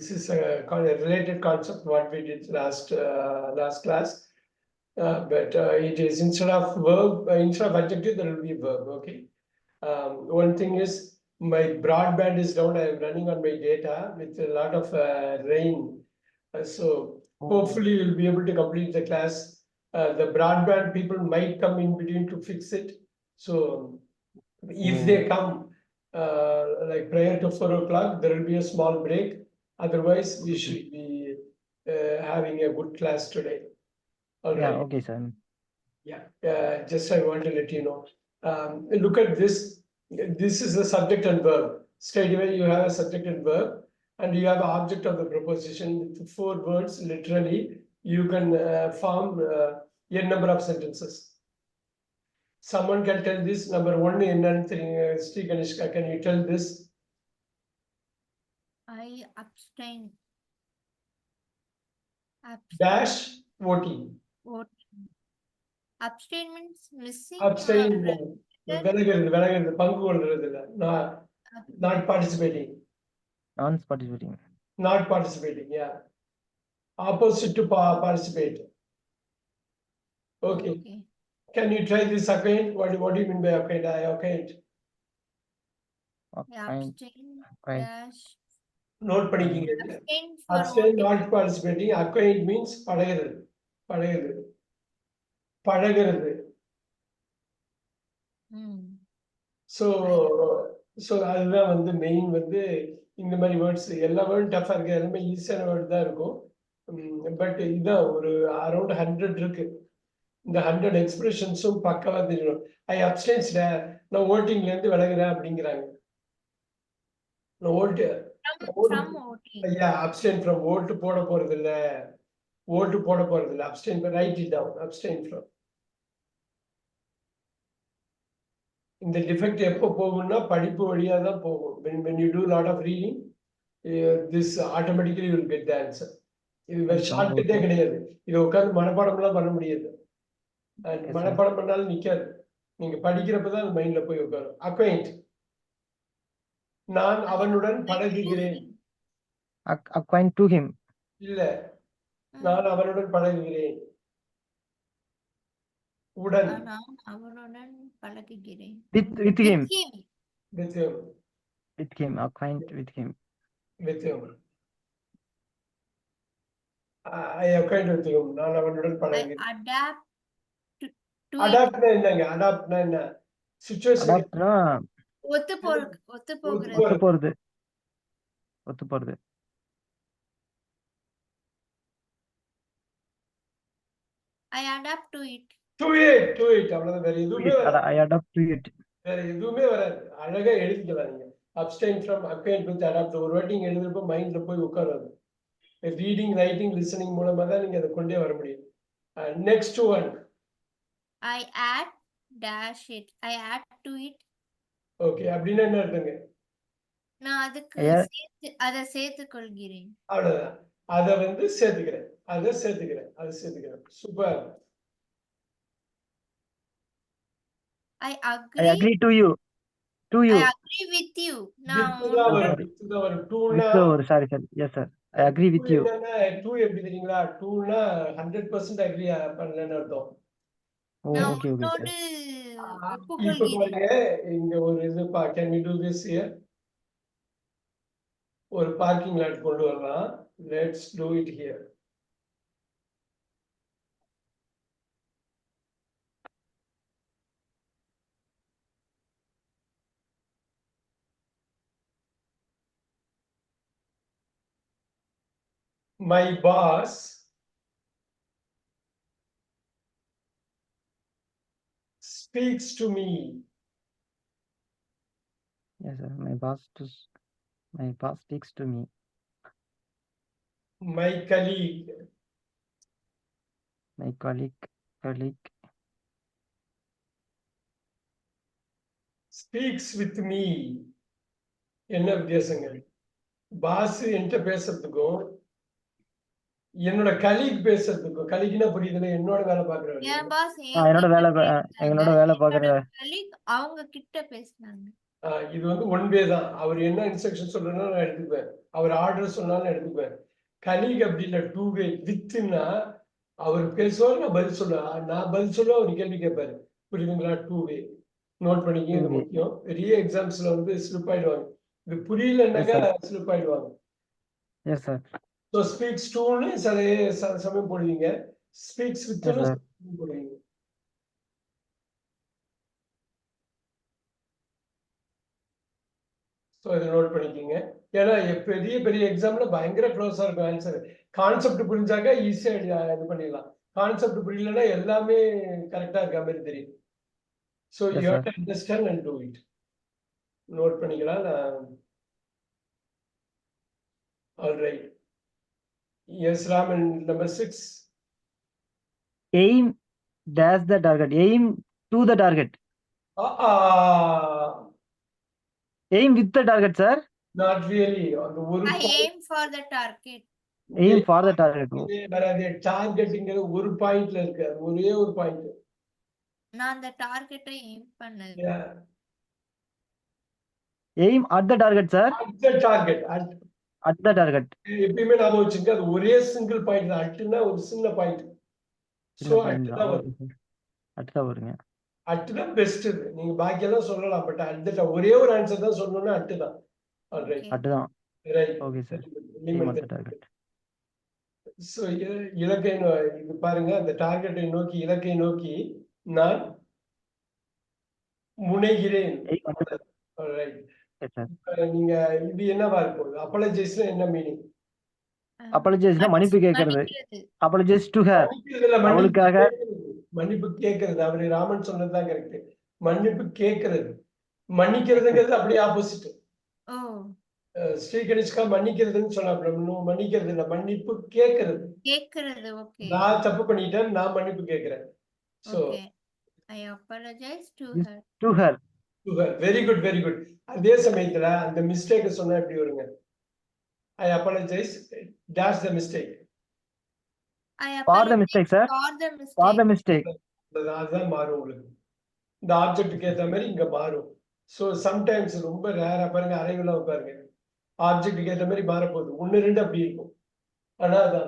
This is a related concept what we did last class. But it is instead of verb, instead of adjective, there will be verb. Okay. One thing is my broadband is down. I am running on my data with a lot of rain. So hopefully you'll be able to complete the class. The broadband people might come in between to fix it. So if they come like prior to 4 o'clock, there will be a small break. Otherwise, we should be having a good class today. All right. Yeah, okay, sir. Yeah, just I want to let you know. Look at this. This is the subject and verb. Straight away, you have a subject and verb, and you have an object of the proposition with 4 words. Literally, you can form a number of sentences. Someone can tell this. Number one, in Sri Kanishka, can you tell this? I abstain. Dash voting. Voting. Abstain means missing. Abstain. Or Not participating. Non-participating. Not participating. Yeah. Opposite to participate. Okay. Okay. Can you try this acquaint? What do you mean by acquaint? I acquaint. Abstain. Acquaint. Dash. Note பண்ணிக்கிங்க. Abstain for Abstain, voting. not participating. Acquaint means பழகுறது. பழகுறது. பழகுறது. So அதுதான் வந்து main வந்து இந்த மாதிரி words எல்லா வேர்டும் டஃபா இருக்கு, எல்லாமே ஈஸியான வேர்ட் தான் இருக்கும். பட் இதுதான் ஒரு அரௌண்ட் 100 இருக்கு. இந்த 100 எக்ஸ்பிரஷன்ஸும் பக்கவா தெரியணும். ஐ அப்டென்ஸ், நான் ஓட்டிங்ல இருந்து விலகுறேன் அப்படிங்கிறாங்க. நான் ஓட்டு ஐயா அப்டென் ஃப்ரம் ஓட்டு போட போறது இல்ல, ஓட்டு போட போறது இல்ல. அப்டென், ரைட் இட் டவுன். அப்டென் ஃப்ரம். இந்த டிஃபெக்ட் எப்போ போகும்னா படிப்பு வழியா தான் போகும். when you do lot of reading, this automatically you will get the answer. இது வேற ஷார்ட்கட்டே கிடையாது. இது உட்கார்ந்து மனப்பாடம்லாம் பண்ண முடியாது. மனப்பாடம் பண்ணாலும் நிக்காது. நீங்க படிக்கிறப்பதான் அது மைண்ட்ல போய் உட்காரும். அக்வைண்ட், நான் அவனுடன் பழகுகிறேன். Acquaint to him. இல்ல, நான் அவனுடன் பழகுகிறேன். உடன், நான் அவனுடன் பழகுகிறேன். With him. with him. With him. Acquaint with him. With him. I acquaint with him. நான் அவனுடன் பழகுகிறேன். Adapt to அடாப்ட்னா என்னங்க? அடாப்ட்னா என்ன? சிச்சுவேஷன். Adaptனா ஒத்து போறது. ஒத்து போறது. I adapt to it. To it அவ்வளவுதான். வேற எதுவுமே வராது. I adapt to it. வேற எதுவுமே வராது. அழகா எழுதிக்கலாம் நீங்க. abstain from, acquaint with, adapt. ஒரு வாட்டி நீங்க எழுதுறப்ப மைண்ட்ல போய் உட்காராது. ரீடிங், ரைட்டிங், லிசனிங் மூலமா தான் நீங்க அதை கொண்டே வர முடியும். Next one. I add dash it. I add to it. Okay, அப்படின்னா என்ன அர்த்தங்க? நான் அதுக்கு அதை சேர்த்துக் கொள்கிறேன். அவ்வளவுதான். அதை வந்து சேர்த்துக்கிறேன். அதை சேர்த்துக்கிறேன். Super. I agree to you. I agree with you. Sorry. Yes sir. I agree with you. To எப்படி தெரியுங்களா? டூனா 100% அக்ரி பண்ணலன்னு அர்த்தம். Okay sir. இப்போ பாருங்க, இங்க ஒரு இது can we do this here? ஒரு பார்க்கிங் லாட் கொண்டு வரலாம். Let's do it here. My boss speaks to me. Yes sir. My boss speaks to me. My colleague speaks with me. என்ன வித்தியாசங்கள்? பாஸ் என்கிட்ட பேசுறதுக்கும் என்னோட கலீக் பேசுறதுக்கும், கலீக்னா புரியுதுல, என்னோட வேலை பாக்குறவங்க. என்னோட வேலை பாக்குற அவங்க கிட்ட பேசுனாங்க. இது வந்து ஒன் வே தான். அவர் என்ன இன்ஸ்ட்ரக்ஷன் சொல்றேன்னா நான் எடுத்துக்குவேன். அவர் ஆர்டர் சொன்னாலும் எடுத்துக்குவேன். கலீக் அப்படி இல்லை, டூ வே. வித்துன்னா அவர் பேசுவார், நான் பதில் சொல்லுவேன். நான் பதில் சொல்லுவேன், அவர் கேள்வி கேட்பாரு. புரியுதுங்களா? Two way. நோட் பண்ணிக்க, இது 2 way. முக்கியம். பெரிய எக்ஸாம்ஸ்ல வந்து ஸ்லிப் ஆயிடுவாங்க. இது புரியலன்னாக்கா ஸ்லிப் ஆயிடுவாங்க. Yes, sir. ஸோ ஸ்பீக்ஸ் டூன்னு சில சமயம் போடுவீங்க, ஸ்பீக்ஸ் வித்துன்னு sir. போடுவீங்க. ஸோ இதை நோட் பண்ணிக்கோங்க. ஏன்னா பெரிய பெரிய எக்ஸாம்ல பயங்கர க்ளோஸா இருக்கும் ஆன்சர். கான்செப்ட் புரிஞ்சாக்க ஈஸியா இது பண்ணிடலாம். கான்செப்ட் புரியலன்னா எல்லாமே கரெக்டா இருக்க மாதிரி தெரியும். So Yes, you have sir. To understand and do it. Note பண்ணிக்கலாம். Alright. Yes Raman, number 6. Aim dash the target. Aim to the target. Aim with the target, sir. Not really. அந்த ஒரு I aim for the target. Aim for the target. Oh. வராது. டார்கெட்டுங்கிறது ஒரு பாயிண்ட்ல இருக்கு. அது ஒரே ஒரு பாயிண்ட். நான் அந்த டார்கெட்டை aim பண்ணது. Aim at the target, sir. அந்த டார்கெட் At the target. எப்பயுமே ஞாபகம் வச்சுங்க, அது ஒரே சிங்கிள் பாயிண்ட் தான். அட்டுனா ஒரு சின்ன பாயிண்ட். சோ சின்ன point அட்டு தான். தான் Okay, வரும். sir. அடுத்ததா வருங்க. அட்டு தான் பெஸ்ட். நீங்க பாக்கியெல்லாம் சொல்லலாம், பட் அட்டு ஒரே ஒரு ஆன்சர் தான் சொல்லணும்னா அட்டு தான். ஆல்ரைட். Okay. அதுதான். Right. Okay, sir. Aim Remember at the that. target. So, இலக்கை இது பாருங்க, அந்த டார்கெட்டை நோக்கி, இலக்கை நோக்கி நான் முனைகிறேன். Aim at the. Alright. Yes, sir. நீங்க இது என்னவா இருக்கும்? அப்பாலஜைஸ்னா என்ன மீனிங்? Apologize னா மன்னிப்பு கேட்கறது. மன்னிக்கிறது. Apologize to her. மன்னிக்கிறதுல அவளுக்காக மன்னிப்பு கேட்கறது. அவரு ராமன் சொன்னதுதான் கரெக்ட். மன்னிப்பு கேட்கறது. மன்னிக்கிறதுங்கிறது அப்படியே ஆப்போசிட். ஓ. ஸ்ரீ கணேஷ்கா மன்னிக்கிறதுன்னு சொன்னாப்ல. மன்னிக்கிறது இல்ல, மன்னிப்பு கேட்கறது. கேட்கறது. ஓகே. நான் தப்பு பண்ணிட்டேன், நான் மன்னிப்பு கேட்கிறேன். So okay. I apologize to her. to her. Very good, very good. அதே சமயத்துல அந்த மிஸ்டேக் சொன்னா எப்படி வருங்க? I apologize dash the mistake. I For the apologize mistake, sir. for the For the mistake. mistake. அதுதான் மாறும் உங்களுக்கு. இந்த ஆப்ஜெக்ட்டுக்கு ஏத்த மாதிரி இங்க மாறும். சோ சம்டைம்ஸ் ரொம்ப ரேரா பாருங்க, அரைவெல்லாம் பாருங்க, ஆப்ஜெக்ட்டுக்கு ஏத்த மாதிரி மாறப்போகுது. 1 2 அப்படி இருக்கும். ஆனா அது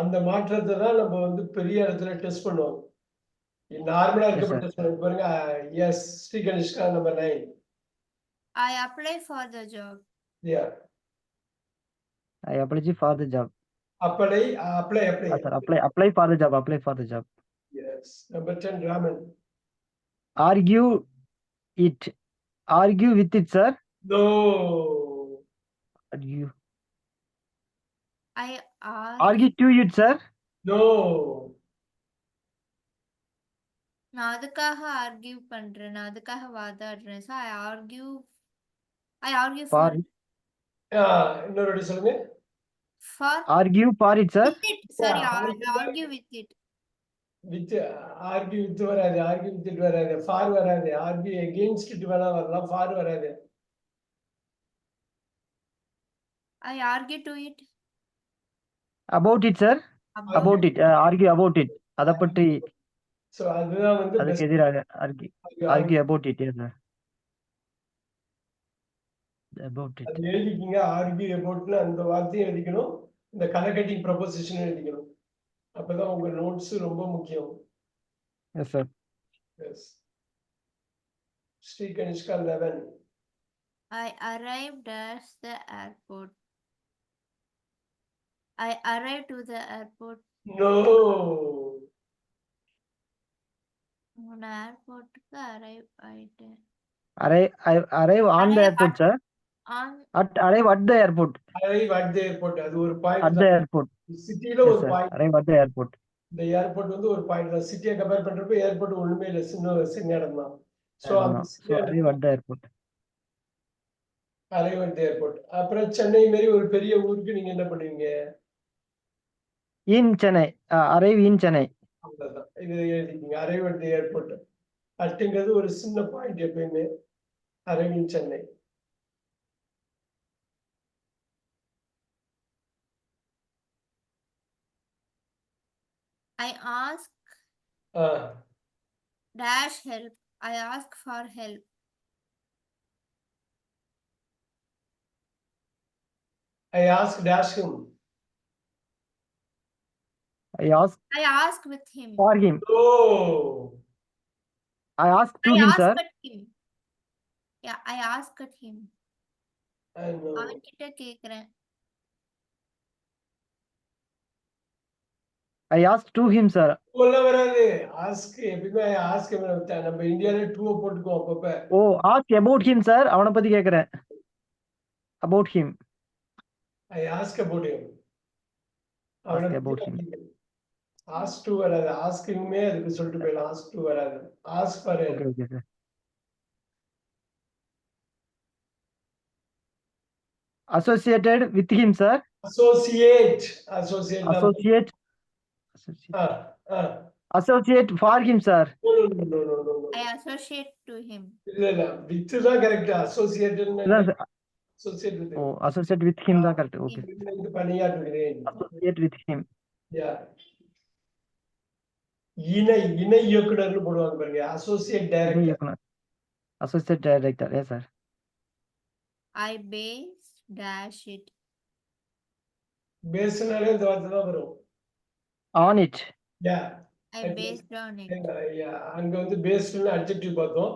அந்த மாற்றத்தை தான் நம்ம வந்து பெரிய இடத்துல டெஸ்ட் பண்ணுவோம். நார்மலா Yes, sir. இருக்கப்பட்ட பாருங்க. Yes, Shri Kanishka number 9. I apply for the job. Yeah. I apologize for the job. apply. Sir, apply for the job. Apply for the job. Yes. Number 10, Raman. Argue it. Argue with it, sir. No. Argue. I Argue to it, sir. No. நான் அதுக்காக argue பண்றேன். நான் அதுக்காக வாதாடுறேன். So I argue for For இன்னொரு வாட்டி சொல்லுங்க. for argue for it, sir. with it. Sorry, Yeah, I argue with it. With argue with வராது, argue with it வராது, ஃபார் வராது, ஆர்கியூ எகெயின்ஸ்ட் இட் வேணா வரலாம், ஃபார் வராது. I argue to it. About it, sir. About it. Argue about it. அதை பற்றி so அதுதான் வந்து அதுக்கு எதிராக argue about it. Yes, sir. About it. அது எழுதிக்கிங்க. ஆர்கியூ அபவுட்ல அந்த வார்த்தையை எழுதிக்கணும், இந்த கனெக்டிங் ப்ரொபோசிஷன் எழுதிக்கணும். அப்பதான் உங்க நோட்ஸ் ரொம்ப முக்கியம். Yes, sir. Yes. Shri Kanishka 11. I arrived at the airport. I arrived to the airport. No. நான் ஏர்போர்ட்டுக்கு அரைவ் ஆயிட்டேன். Arrive on the airport, sir. Arrive at the airport. Arrive at the airport. அது ஒரு பாயிண்ட் At the தான். airport. சிட்டில Yes, ஒரு sir. Point. Arrive at the airport. இந்த airport வந்து ஒரு பாயிண்ட் தான். சிட்டியை கம்பேர் பண்றப்ப ஏர்போர்ட் ஒண்ணுமே இல்லை, சின்ன இடம் தான். சோ அந்த So arrive at the airport. arrive at the airport. அப்புறம் சென்னை மாதிரி ஒரு பெரிய ஊருக்கு நீங்க என்ன பண்ணுவீங்க? In Chennai. Arrive in Chennai. அவ்வளவுதான். இது எழுதிக்கீங்க. arrive at the airport. அட்டுங்கிறது ஒரு சின்ன பாயிண்ட் எப்பயுமே. arrive in Chennai. I ask dash help. I ask for help. I asked dash him. I asked I asked with him. for him. Oh, I asked to I him, asked sir. at him. Yeah, I asked at him. I know. அவன்கிட்ட கேக்குறேன். I asked to him, sir. சொல்ல வராது. Ask எப்பயுமே ask நம்ம இந்தியால two போட்டுக்குவோம் அப்பப்ப. Oh, ask about him, sir. அவனை பத்தி கேக்குறேன். About him. I ask about him. Ask about him. Ask to வராது. Askingமே அதுக்கு சொல்லிட்டு போயிடலாம். Ask to வராது. Ask for help. Okay, okay, sir. Associated with him, sir. Associate. Associate. Associate. Associate for him, sir. No. I associate to him. இல்ல with தான் correct. Associated இதான் sir. associate with him. Oh, associate with him தான் correct. Okay. இது பணியாற்றுகிறேன். Associate with him. Yeah. இணை இயக்குனர்னு போடுவாங்க பாருங்க. Associate இணை director. இயக்குனர். Associate director. Yes, sir. I base dash it. பேஸ்னாலே இந்த வார்த்தை தான் வரும். On it. Yeah. I based on it. Yeah. அங்க வந்து பேஸ்ட்னு அட்ஜெக்டிவ் பார்த்தோம்.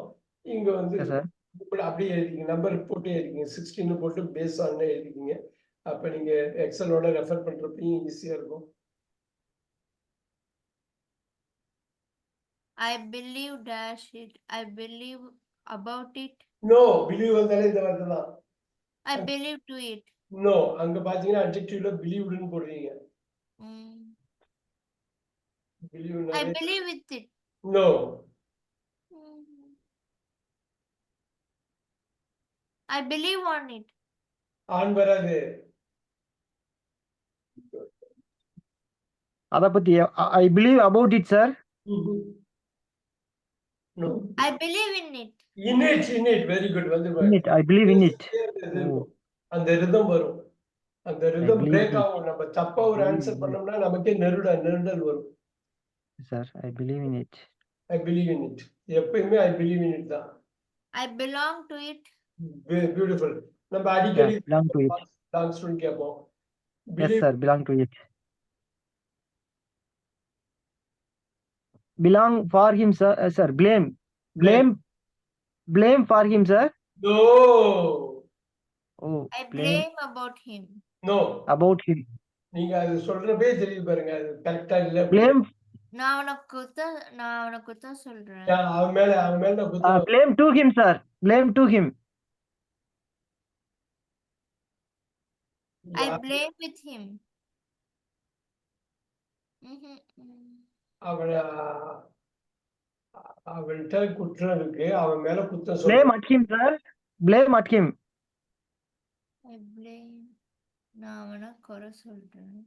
இங்க வந்து Yes, sir. இப்படி அப்படியே எழுதிங்க. நம்பர் போட்டு எழுதிங்க. 16 போட்டு பேஸ் ஆன் எழுதிக்கிங்க. அப்ப நீங்க எக்ஸலோட ரெஃபர் பண்றப்பையும் ஈஸியா இருக்கும். I believe dash it. I believe about it. No believe வந்தாலே இந்த வார்த்தை தான். I believe to it. No அங்க பாத்தீங்கன்னா அட்ஜெக்டிவ்ல பிலீவ்டுன்னு போடுறீங்க. I believe with it. No I believe on it. On வராது. அத பத்தி I believe about it, sir. No I believe in it. in it very good வந்து In it. I believe in it. அந்த ரிதம் வரும். அந்த rhythm believe break in it. ஆகும். நம்ம தப்பா ஒரு ஆன்சர் பண்ணோம்னா நமக்கே நெருடல் வரும். Sir, I believe in it. I believe in it. எப்பயுமே I believe in it தான். I belong to it. Beautiful. நம்ம அடிக்கடி Yeah, belong to it. belongs to கேட்போம். Yes, sir. Belong to it. Belong for him, sir. Sir, blame for him, sir. No. Oh, I blame about him. No. About him. நீங்க அது சொல்றப்பே தெரியுது பாருங்க. அது கரெக்டா இல்ல. Blame. நான் உனக்கு தான் சொல்றேன். அவன் மேல நான் குத்தம். Blame to him, sir. Blame to him. I blame with him. அவன்கிட்ட குற்றம் இருக்கு. அவன் மேல குத்தம் Blame சொல்றேன். at him, sir. Blame at him. I blame. நான் அவனை குறை சொல்றேன்.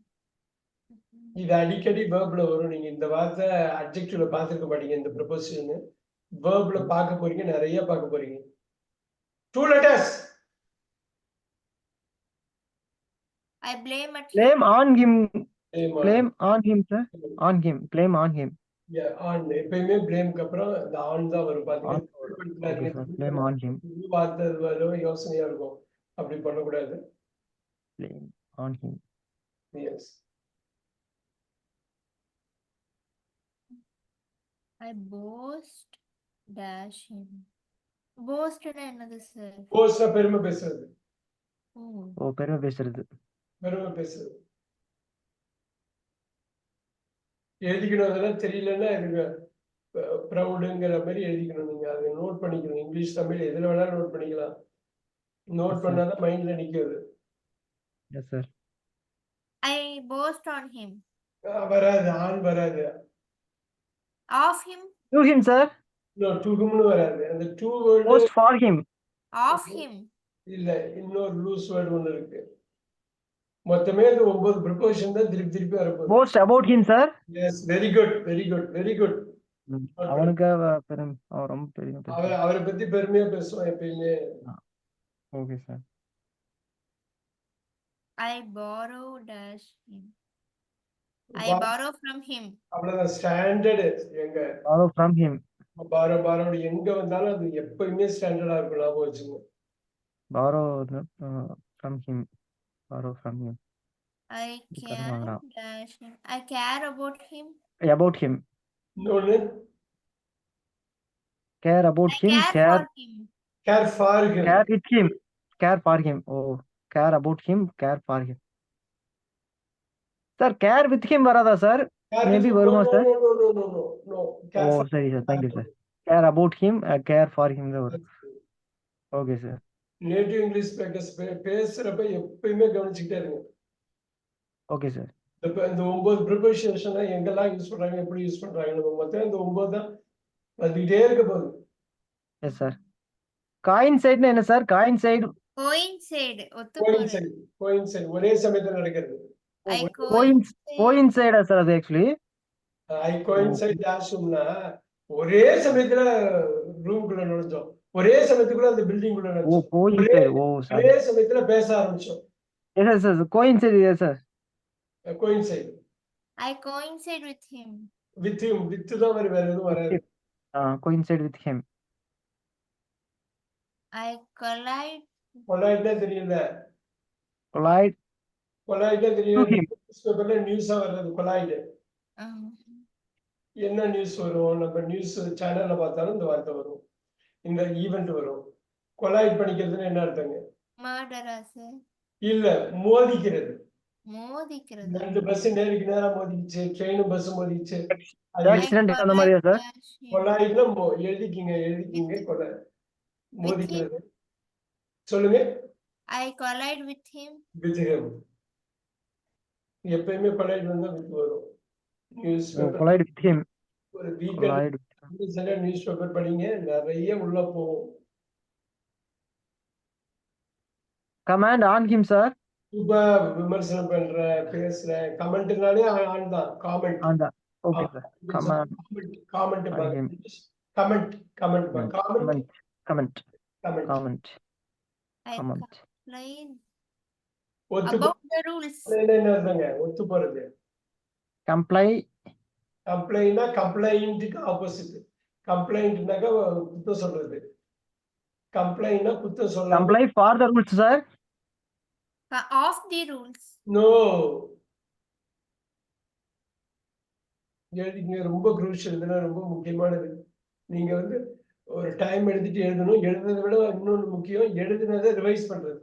இது அடிக்கடி வேர்ப்ல வரும். நீங்க இந்த வார்த்தை அட்ஜெக்டிவ்ல பாத்துக்க மாட்டீங்க. இந்த ப்ரொபோசிஷன் வேர்ப்ல பார்க்க போறீங்க. நிறைய பார்க்க போறீங்க. 2 letters. I blame at him. Blame on him. Blame on him, sir. On him. Blame on him. Yeah, on. எப்பயுமே blameக்கு அப்புறம் இந்த on தான் வரும். பாத்தீங்கன்னா Okay, sir. Blame on him. வார்த்தை வரும். யோசனையா இருக்கும். அப்படி பண்ணக்கூடாது. Blame on him. Yes. I boast dash him. Boast என்னது சார்? போஸ்ட்னா பெருமை பேசுறது. ஓ பெருமை பேசுறது. பெருமை பேசுறது. எழுதிக்கணும். அதெல்லாம் தெரியலன்னா இதுங்க ப்ரௌடுங்கிற மாதிரி எழுதிக்கணும். நீங்க அதை நோட் பண்ணிக்கணும். இங்கிலீஷ் தமிழ் எதுல வேணாலும் நோட் பண்ணிக்கலாம். நோட் பண்ணாதான் மைண்ட்ல நிக்கிறது. Yes, sir. I boast on him. வராது. ஆன் வராது. Of him. To him, sir. No, to himனு வராது. அந்த to word Boast for him. Of him. இல்ல. இன்னொரு லூஸ் வேர்ட் ஒண்ணு இருக்கு. மொத்தமே இந்த 9 ப்ரிபோசிஷன் தான் திருப்பி வரப்போகுது. Boast about him, sir. Yes, very good. அவனுக்கு அவன் ரொம்ப பெருமை பேசுவான். அவரை பத்தி பெருமையா பேசுவான் எப்பயுமே. Okay, sir. I borrow dash him. I borrow from him. அவ்வளவுதான் ஸ்டாண்டர்ட். எங்க Borrow from him. பாரோ எங்க வந்தாலும் அது எப்பயுமே ஸ்டாண்டர்டா இருக்கும். ஞாபகம் வச்சுங்க. Borrow from him. borrow from him. I கடன் care வாங்குறான். dash him. I care about him. About him. இன்னொன்னு Care about I him. care Care for him. care for him. care with him. Care for him. Oh, care about him. Care for him. Sir, care with him வராதா சார்? Care with Maybe him. வருமா No, சார்? no, no, no, no, no, no. Care oh for சரி சார், thank you சார். Care about him, care for him தான் வரும். Okay சார். நேட்டிவ் இங்கிலீஷ் ஸ்பீக்கர்ஸ் பேசுறப்ப எப்பயுமே கவனிச்சுக்கிட்டே இருங்க. ஓகே சார். இந்த 9 ப்ரிப்பரேஷனை எங்கெல்லாம் யூஸ் பண்றாங்க, எப்படி யூஸ் பண்றாங்க, நம்ம மொத்தம் இந்த 9 தான் வந்துகிட்டே இருக்க போகுது. Yes sir. காயின்சைட்னா என்ன சார்? காயின்சைடு Coincide. ஒத்து போறது. கோயின்சைட் ஒரே சமயத்துல நடக்கிறது. I கோயின்சைடா சார் அது ஆக்சுவலி? ஐ கோயின்சைட் ஆஷும்னா ஒரே சமயத்துல ரூம்குள்ள நுழைஞ்சோம், ஒரே சமயத்துக்குள்ள அந்த பில்டிங் குள்ள ஓ நுழைஞ்சோம், கோயின்சைடு. ஓ சாரி. ஒரே சமயத்துல பேச ஆரம்பிச்சோம். Yes sir, coincide yes sir. Coincide. I coincide with him. With him, with தான் வேற எதுவும் வராது. Coincide with him. I collide. கொலாய்ட்னா தெரியல, கொலாய்ட் கொலாய்ட்னா தெரியல. To him. நியூஸ் பேப்பர்ல நியூஸா வர்றது கொலாய்டு. என்ன நியூஸ் வரும், நம்ம நியூஸ் சேனல்ல பார்த்தாலும் இந்த வார்த்தை வரும், இந்த ஈவெண்ட் வரும். கொலாய்ட் பண்ணிக்கிறதுன்னு என்ன அர்த்தங்க? Murder sir. இல்ல, மோதிக்கிறது. மோதிக்கிறது. 2 பஸ் நேருக்கு நேரா மோதிச்சு, ட்ரெயினும் பஸ் மோதிச்சு. அது ஆக்சிடென்ட் அந்த மாதிரியா சார்? கொலாய்ட்ல எழுதிக்கிங்க கொலை மோதிக்கிறது. சொல்லுங்க. I collide with him. With him. எப்பயுமே கொலாய்ட் வந்தா வித் வரும். News paper colloid with him. ஒரு வீக்கெண்ட் கொலாய்ட் நியூஸ் பேப்பர் படிங்க, நிறைய உள்ள போகும். Command on him sir. Super. விமர்சனம் பண்ற, பேசுற, கமெண்ட்னாலே ஆன் தான். Comment. On okay sir. Command comment on him. Comment comment comment comment comment comment. Comment I comment. complain ஒத்து about the rules. என்ன அர்த்தங்க? ஒத்து போறது. Comply கம்ப்ளைண்ட்னா கம்ப்ளைண்ட்டுக்கு opposite. கம்ப்ளைண்ட்னாக்கா குத்தம் சொல்றது. கம்ப்ளைண்ட்னா குத்தம் சொல்லாம. Comply for the rules sir. Of the rules. No. எழுதிங்க, ரொம்ப குரூஷியல், இதெல்லாம் ரொம்ப முக்கியமானது. நீங்க வந்து ஒரு டைம் எடுத்துட்டு எழுதணும். எழுதுறதை விட இன்னொன்று முக்கியம், எழுதுனதை ரிவைஸ் பண்றது.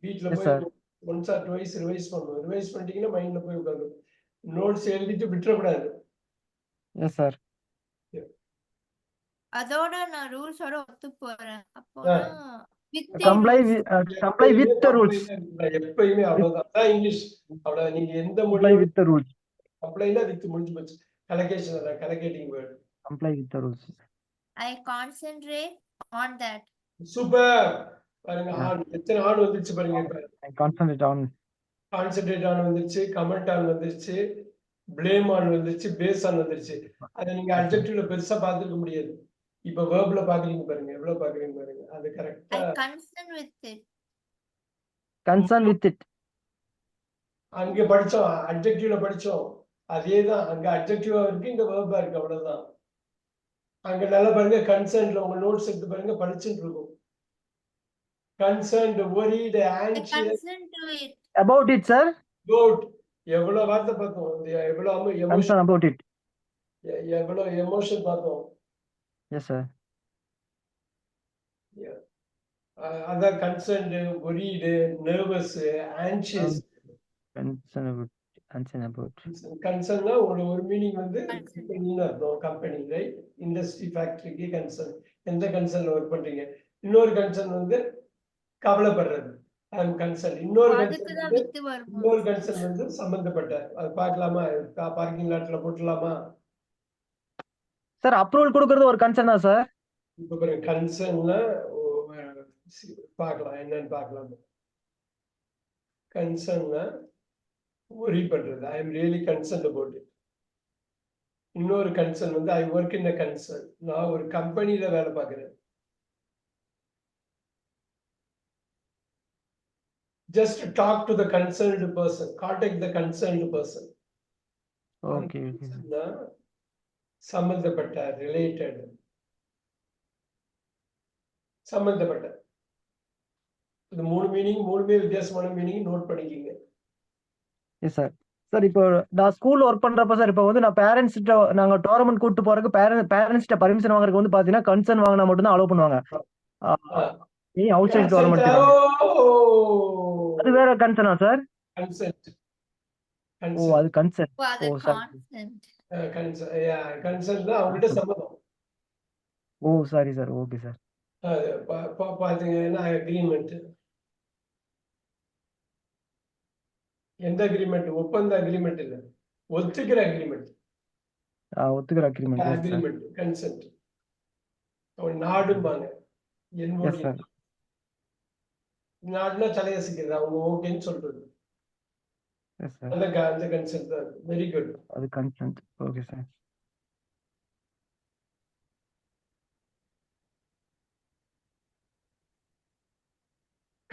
வீட்டுல Yes, போய் sir. Once or twice revise பண்ணணும். ரிவைஸ் பண்ணிட்டீங்கன்னா மைண்ட்ல போய் உட்காந்து நோட்ஸ் எழுதிட்டு விட்டுறக்கூடாது. Yes sir. அதோட நான் ரூல்ஸோட ஒத்து போறேன். அப்போ with the comply rules. Comply with the rules. எப்பயுமே அவ்வளவுதான். அதான் இங்கிலீஷ். அவ்வளவு. நீங்க எந்த கம்ப்ளை மொழி வித் த ரூல்ஸ். கம்ப்ளைண்டா வித் முடிஞ்சு போச்சு. கலகேஷன் அதான், collocating word. Comply with the rules. I concentrate on that. Super. பாருங்க, ஆன் எத்தனை ஆன் வந்துருச்சு பாருங்க. இப்ப ஐ கான்சன்ட்ரேட் ஆன். கான்சென்ட்ரேட் ஆன் வந்துருச்சு, கமெண்ட் ஆன் வந்துருச்சு, பிளேம் ஆன் வந்துருச்சு, பேஸ் ஆன் வந்துருச்சு. அதை நீங்க அட்ஜெக்டிவ்ல பெருசா பார்த்துக்க முடியாது. இப்ப வேர்ப்ல பாக்குறீங்க பாருங்க, எவ்வளவு பாக்குறீங்க பாருங்க. அது கரெக்டா I concern with it. Concern with it. அங்க படிச்சோம், அட்ஜெக்டிவ்ல படிச்சோம். அதேதான் அங்க அட்ஜெக்டிவா இருக்கு, இங்க வேர்பா இருக்கு, அவ்வளவுதான். அங்க நல்லா பாருங்க, கன்சர்ன்ல உங்க நோட்ஸ் எடுத்து பாருங்க, படிச்சுட்டு இருக்கும். Concerned, worried, I anxious, concern to it. About it sir. doubt. எவ்வளவு வார்த்தை பார்த்தோம், எவ்வளவு எமோஷன், கன்சர்ன் அபவுட் இட். எவ்வளவு எமோஷன் பார்த்தோம். Yes sir. அதான் concerned, worried, nervous, anxious. Concern about. Concern about. கன்சர்ன்னா ஒரு மீனிங் வந்து கம்பெனின்னு அர்த்தம். Company, right? இண்டஸ்ட்ரி, ஃபேக்டரிக்கு கன்சர்ன். எந்த கன்சர்ன்ல ஒர்க் பண்றீங்க? இன்னொரு கன்சர்ன் வந்து கவலைப்படுறது, ஐ அம் கன்சர்ன். இன்னொரு கன்சர்ன் வந்து சம்பந்தப்பட்ட. அது பார்க்கலாமா? பார்க்கிங் லாட்ல போட்டுலாமா? சார் அப்ரூவல் கொடுக்கிறது ஒரு கன்சர்ன் தான் சார். இப்ப பாருங்க, கன்சர்ன்னா பார்க்கலாம், என்னன்னு பார்க்கலாம். கன்சர்ன்னா worry பண்றது, I am really concerned about it. இன்னொரு கன்சர்ன் வந்து I work in a concern, நான் ஒரு கம்பெனில வேலை பார்க்கிறேன். Just talk to the concerned person, contact the concerned person. Okay okay. சம்பந்தப்பட்ட, ரிலேட்டட், சம்பந்தப்பட்ட. இந்த 3 மீனிங் 3மே வித்தியாசமான மீனிங் நோட் பண்ணிக்கிங்க. Yes sir. சார் இப்போ நான் ஸ்கூல்ல ஒர்க் பண்றப்ப சார், இப்போ வந்து நான் பேரண்ட்ஸ்கிட்ட நாங்க டோர்னமெண்ட் கூட்டு போறதுக்கு பேரண்ட்ஸ்கிட்ட பர்மிஷன் வாங்குறதுக்கு வந்து பாத்தீங்கன்னா கன்சர்ன் வாங்கினா மட்டும் தான் அலோவ் பண்ணுவாங்க. அவுட் சைட் டோர்னமெண்ட் அது வேற கன்சர்னா சார்? கன்சென்ட் ஓ அது கன்சர்ன். ஓ அது ஓ சாரி. கான்சென்ட். கன்சென்ட் தான் அவங்ககிட்ட சம்மதம். Oh sorry sir. Okay sir. பாத்தீங்கன்னா அக்ரிமெண்ட். எந்த அக்ரிமெண்ட்? ஒப்பந்த அக்ரிமெண்ட் இல்ல, ஒத்துக்கிற அக்ரிமெண்ட். ஒத்துக்கிற agreement. Yes sir. Agreement consent. நாடும்பாங்க. Yes sir. நாடுனா தலையசிக்கிறது, அவங்க ஓகேன்னு சொல்றது. Yes sir. அந்த கன்சென்ட் தான். Very good. அது கன்சென்ட். Okay sir.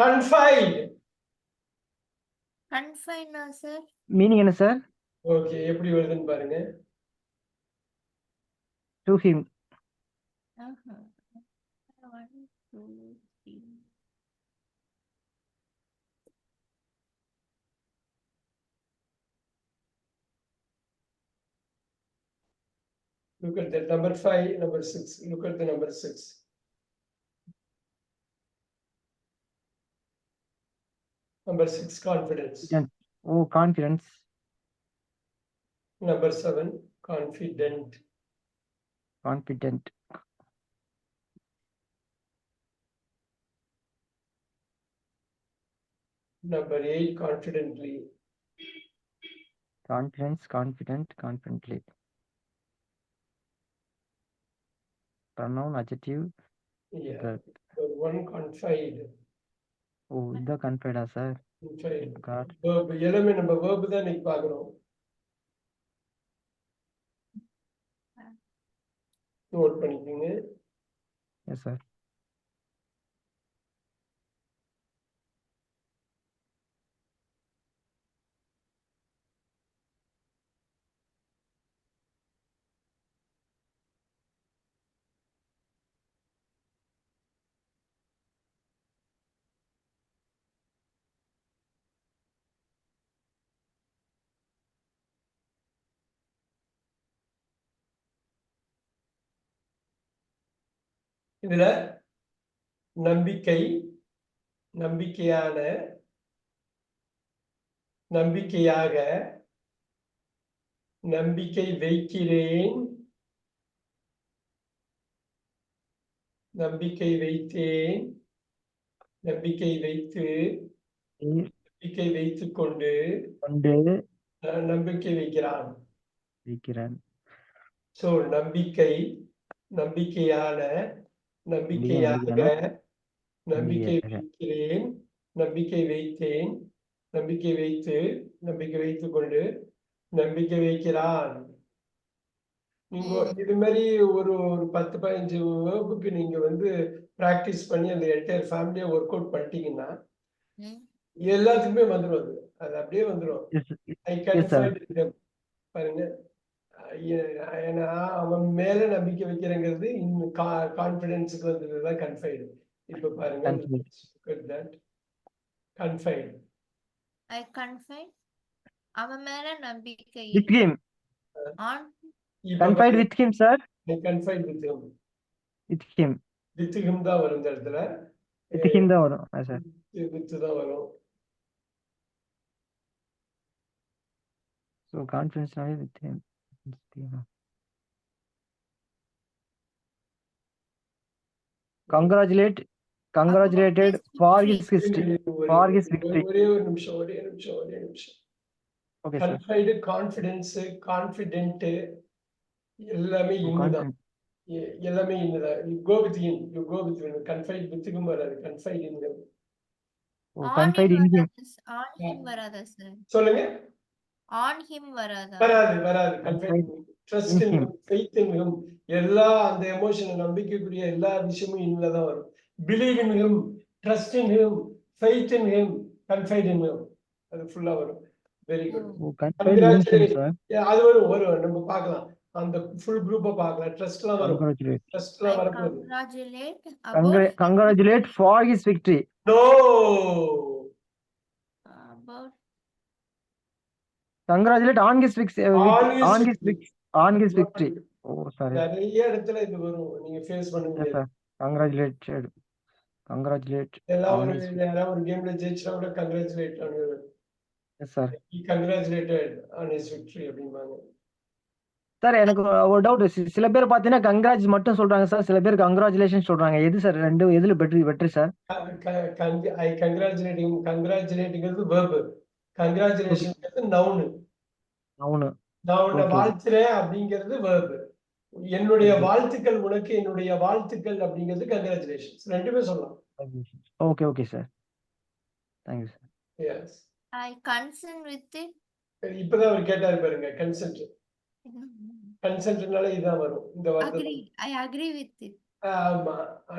கன்ஃபைன்ட். கன்ஃபைனா சார்? மீனிங் என்ன சார்? ஓகே, எப்படி வருதுன்னு பாருங்க. To him. ஆஹா. 1 2 3. Look at that, number 5, number 6. Look at the number 6. Number 6, confidence. ஓ confidence. Number 7, confident. Confident. Number 8, confidently. Confidence, confident, confidently. pronoun, adjective. Yeah. Correct. Number 1, confide. ஓ இந்த கன்ஃபைடா sir? Confide. காட். Verb. எல்லாமே நம்ம verb தான் இன்னைக்கு பார்க்கிறோம். நோட் பண்ணிக்கோங்க. Yes sir. இதுல நம்பிக்கை, நம்பிக்கையான, நம்பிக்கையாக, நம்பிக்கை வைக்கிறேன், நம்பிக்கை வைத்தேன், நம்பிக்கை வைத்து, நம்பிக்கை வைத்துக் கொண்டு, கொண்டு நம்பிக்கை வைக்கிறான். வைக்கிறேன். சோ நம்பிக்கை, நம்பிக்கையான, நம்பிக்கையாக, நம்பிக்கை வைக்கிறேன், நம்பிக்கை வைத்தேன், நம்பிக்கை வைத்து, நம்பிக்கை வைத்துக் கொண்டு, நம்பிக்கை வைக்கிறான். நீங்க இது மாதிரி ஒரு 10-15 வேர்புக்கு நீங்க வந்து பிராக்டிஸ் பண்ணி அந்த என்டையர் ஃபேமிலியை ஒர்க் அவுட் பண்ணிட்டீங்கன்னா எல்லாத்துக்குமே வந்துடும். அது அப்படியே வந்துடும். ஐ கன்ஃபைட் பாருங்க, ஏன்னா அவன் மேல நம்பிக்கை வைக்கிறங்கிறது இன்னும் கான்பிடன்ஸுக்கு வந்ததுதான் கன்ஃபைடு. இப்ப பாருங்க, கன்ஃபைட். ஐ கன்ஃபைட் அவன் மேல நம்பிக்கை. With him. On. Confide with him, sir. I confide with him. With him. With him தான் வரும் இந்த இடத்துல. With him தான் வரும் சார். with தான் வரும். So confidence நாவே with him. Congratulated for his victory. ஒரே ஒரு நிமிஷம். Okay, sir. Confide, confidence, confident எல்லாமே இன்னுதான். எல்லாமே இன்னுதான். You go with him. Confide with him வராது. Confide in him. Confide in him. On him வராதா சார்? சொல்லுங்க. On him வராதா? வராது. Confide, trust in him, faith in him. எல்லா அந்த எமோஷன், நம்பிக்கைக்குரிய எல்லா விஷயமும் இன்னுல தான் வரும். Believe in him, trust in him, faith in him, confide in him. அது ஃபுல்லா வரும். Very good. Confide in him, sir. அது வரும் நம்ம பார்க்கலாம். அந்த ஃபுல் குரூப்பை பார்க்கலாம். ட்ரஸ்ட்லாம் வரும். Congratulate. ட்ரஸ்ட்லாம் I வரப்போகுது. congratulate about his Congratulate for his victory. No. about Congratulate on his victory. On his victory. On his victory. Oh, sorry. நிறைய இடத்துல இது வரும். நீங்க ஃபேஸ் பண்ண Yes, முடியாது. sir. Congratulated. Congratulate எல்லாம் on ஒரு his. யாராவது ஒரு கேம்ல ஜெயிச்சா கூட congratulate Yes, sir. Congratulated on his victory அப்படிம்பாங்க. சார் எனக்கு ஒரு டவுட். சில பேர் பாத்தீங்கன்னா கங்க்ராட்ஸ் மட்டும் சொல்றாங்க சார், சில பேர் கங்க்ராச்சுலேஷன் சொல்றாங்க. எது சார் ரெண்டு எதுல பெட்ரி சார்? ஐ கங்க்ராச்சுலேட்டிங் கங்க்ராச்சுலேட்டிங்கிறது வேர்பு, கங்க்ராச்சுலேஷன்ங்கிறது நவுனு. அவனு. நான் உன்னை Okay. வாழ்த்துறேன் அப்படிங்கிறது வேர்பு. என்னுடைய வாழ்த்துக்கள் உனக்கு, என்னுடைய வாழ்த்துக்கள் அப்படிங்கிறது கங்க்ராச்சுலேஷன்ஸ். ரெண்டுமே சொல்லலாம். ஓகே ஓகே சார். தேங்க்யூ சார். Yes. I consent with it. இப்பதான் அவர் கேட்டாரு பாருங்க, கன்சென்ட். கன்சென்ட்னால இதுதான் வரும் இந்த வார்த்தை. Agree. I agree with it. ஆமா,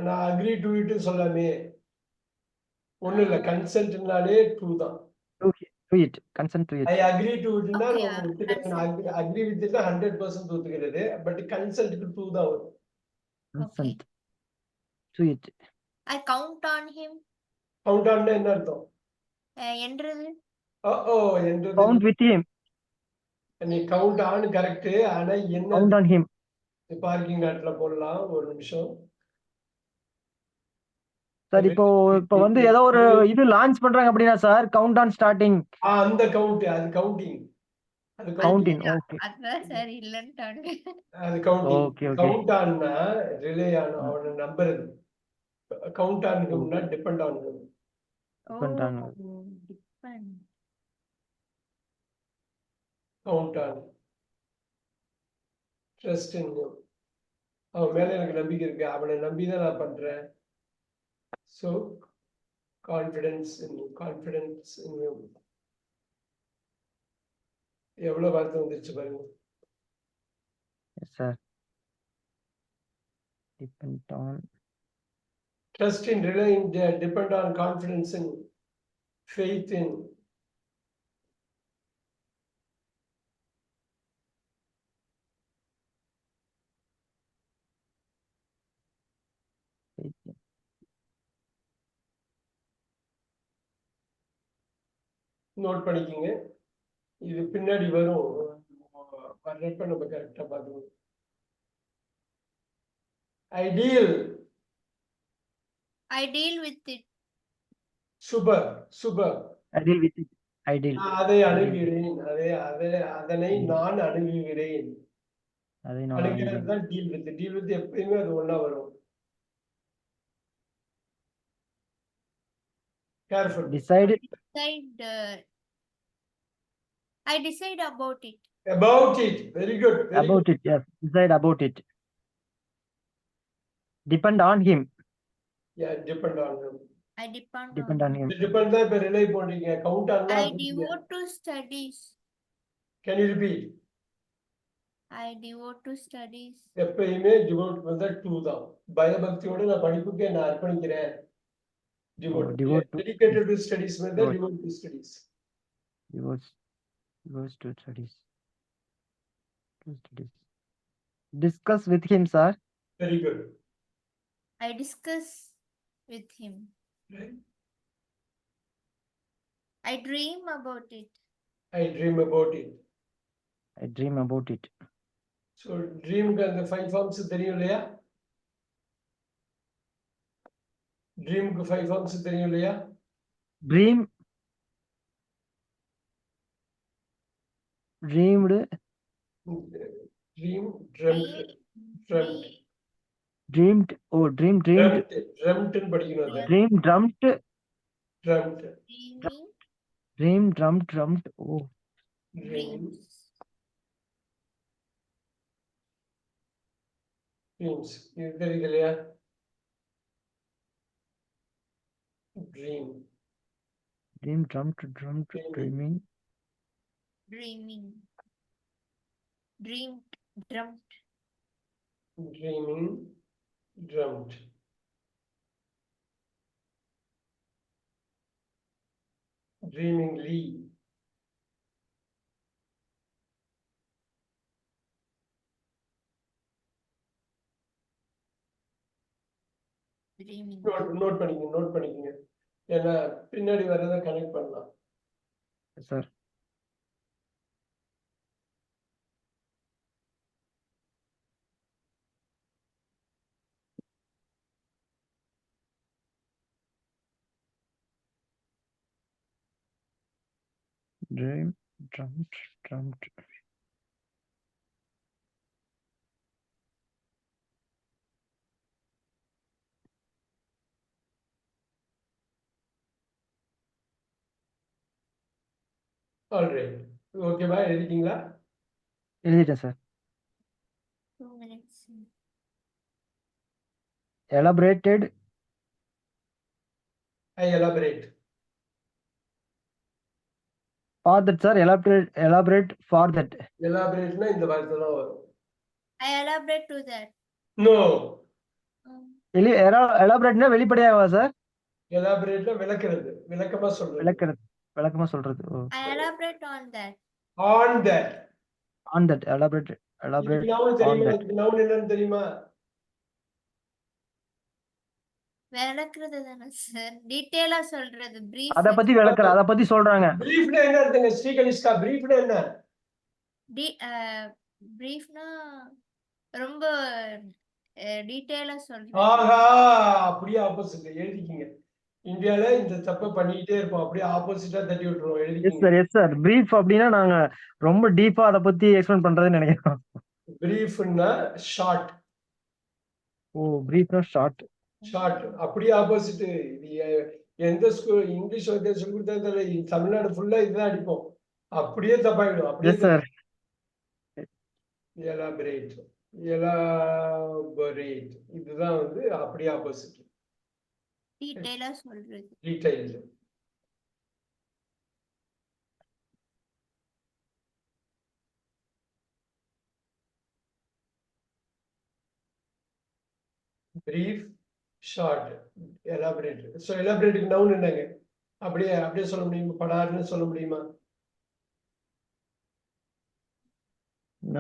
நான் அக்ரி டு இட் சொல்லாமே. ஒண்ணும் இல்ல, கன்சென்ட்னாலே ட்ரூ தான். To it. Consent to it. I agree to இட்னா Okay, நான் ஒத்துக்கிறேன். அக்ரி வித் 100% ஒத்துக்கிறது. பட் கன்சென்ட்க்கு ட்ரூ தான் வரும். Consent to it. I count on him. Count ஆன்னா என்ன அர்த்தம்? என்றது ஓ என்றது Count with him. நீ கவுண்ட் ஆன் கரெக்ட். ஆனா என்ன Count on him. பார்க்கிங் நாட்ல போடலாம். ஒரு நிமிஷம் சார் இப்போ வந்து ஏதோ ஒரு இது லான்ச் பண்றாங்க அப்படின்னா சார், கவுண்ட் ஆன் ஸ்டார்டிங். அந்த கவுண்ட், அது கவுண்டிங். அது கவுண்டிங். ஓகே. அதான் சார் இல்லன்ட்டாங்க. அது கவுண்டிங். Okay, okay. கவுண்ட் ஆன்னா ரிலே ஆன், அவனை நம்புறது. கவுண்ட் ஆன் ஹிம்னா depend on him. Depend on. Depend. Count on, trust in him. அவன் மேல எனக்கு நம்பிக்கை இருக்கு, அவனை நம்பி தான் நான் பண்றேன். So confidence in him. எவ்வளவு வார்த்தை வந்துருச்சு பாருங்க. Yes, sir. Depend on. Trust in, rely in, depend on, confidence in, faith in. Note பண்ணிக்கிங்க, இது பின்னாடி வரும். வர்றப்ப நம்ம கரெக்டா பார்த்துக்கணும். Ideal. I deal with it. Super super. I deal with it. I deal. அதை அணுகிறேன், அதனை நான் அணுகுகிறேன். அதை நான் அணுகிறது தான் டீல் வித். டீல் வித் எப்பயுமே அது ஒண்ணா வரும். Careful. Decide. I decide about it. About it. Very good. Very About good. it. Yes. Decide about it. Depend on him. Yeah, depend on him. I depend On him. Depend தான் இப்ப rely பண்றீங்க. Count on. I devote to studies. Can you repeat? I devote to studies. எப்பயுமே டிவோட் வந்தா true தான். பயபக்தியோட நான் படிப்புக்கு என்ன அர்ப்பணிக்கிறேன். Devote to dedicated to studies में தான் devote to studies. Devote to studies. Discuss with him, sir. Very good. I discuss with him. Right? I dream about it. I dream about it. I dream about it. So dream க்கு அந்த 5 forms தெரியும் இல்லையா? Dream க்கு 5 forms தெரியும் இல்லையா? Dream. Dreamed. Dream, dreamt. Dreamed. Oh, dreamed. Dreamt ன்னு படிக்கணும் அது. Dream, dreamt. Dreamt. Dream, dreamt. Oh. Dreams. இது தெரியுது இல்லையா? Dream. Dream, dreamt, dreaming. Dreaming. Dreamed, dreamt. Dreaming, dreamt. Dreamingly. dreaming. Note பண்ணிக்கங்க. ஏன்னா பின்னாடி வர்றதை கனெக்ட் பண்ணலாம். Sir dream dreamt. ஆல்ரைட். ஓகேவா? எழுதிட்டீங்களா? எழுதிட்டேன் sir. 2 minutes. elaborated I elaborate. for that sir. elaborate for that. எலாபரேட்னா இந்த வார்த்தை தான் வரும். I elaborate to that. No. elaborateனா வெளிப்படையாவா சார்? எலாபரேட்னா விளக்குறது, விளக்கமா சொல்றது. விளக்கமா சொல்றது. I elaborate on that. On that. on that. elaborate இதுக்கு நவுன் on தெரியுமா? that. இதுக்கு நவுன் என்னன்னு தெரியுமா? விளக்குறது தானே சார், டீட்டெயிலா சொல்றது, பிரீஃப். அத பத்தி விளக்குற, அத பத்தி சொல்றாங்க. பிரீஃப்னா என்ன அர்த்தங்க ஸ்ரீகனிஷ்கா? பிரீஃப்னா என்ன? பிரீஃப்னா ரொம்ப டீட்டெயிலா சொல்றது. ஆஹா, அப்படியே ஆப்போசிட் எழுதிக்கிங்க. இந்தியால இந்த தப்பை பண்ணிக்கிட்டே இருப்போம், அப்படியே ஆப்போசிட்டா தட்டி விட்டுருவோம். எஸ் எழுதிக்கிங்க. Sir, yes sir. பிரீஃப் அப்படின்னா நாங்க ரொம்ப டீப்பா அத பத்தி எக்ஸ்பிளைன் பண்றதுன்னு நினைக்கிறோம். பிரீஃப்னா ஷார்ட். ஓ, பிரீஃப்னா ஷார்ட். அப்படியே ஆப்போசிட். இது எந்த ஸ்கூல் இங்கிலீஷ் வந்து சொல்லி கொடுத்தா தமிழ்நாடு ஃபுல்லா இதுதான் அடிப்போம். அப்படியே தப்பாயிடும். அப்படியே எஸ் சார். எலாபரேட் இதுதான் வந்து அப்படியே ஆப்போசிட். டீட்டெயிலா சொல்றது. Detail. Brief, short, elaborate. So எலாபரேட்டுக்கு நவுன் என்னங்க? அப்படியே சொல்ல முடியுமா? படார்னு சொல்ல முடியுமா?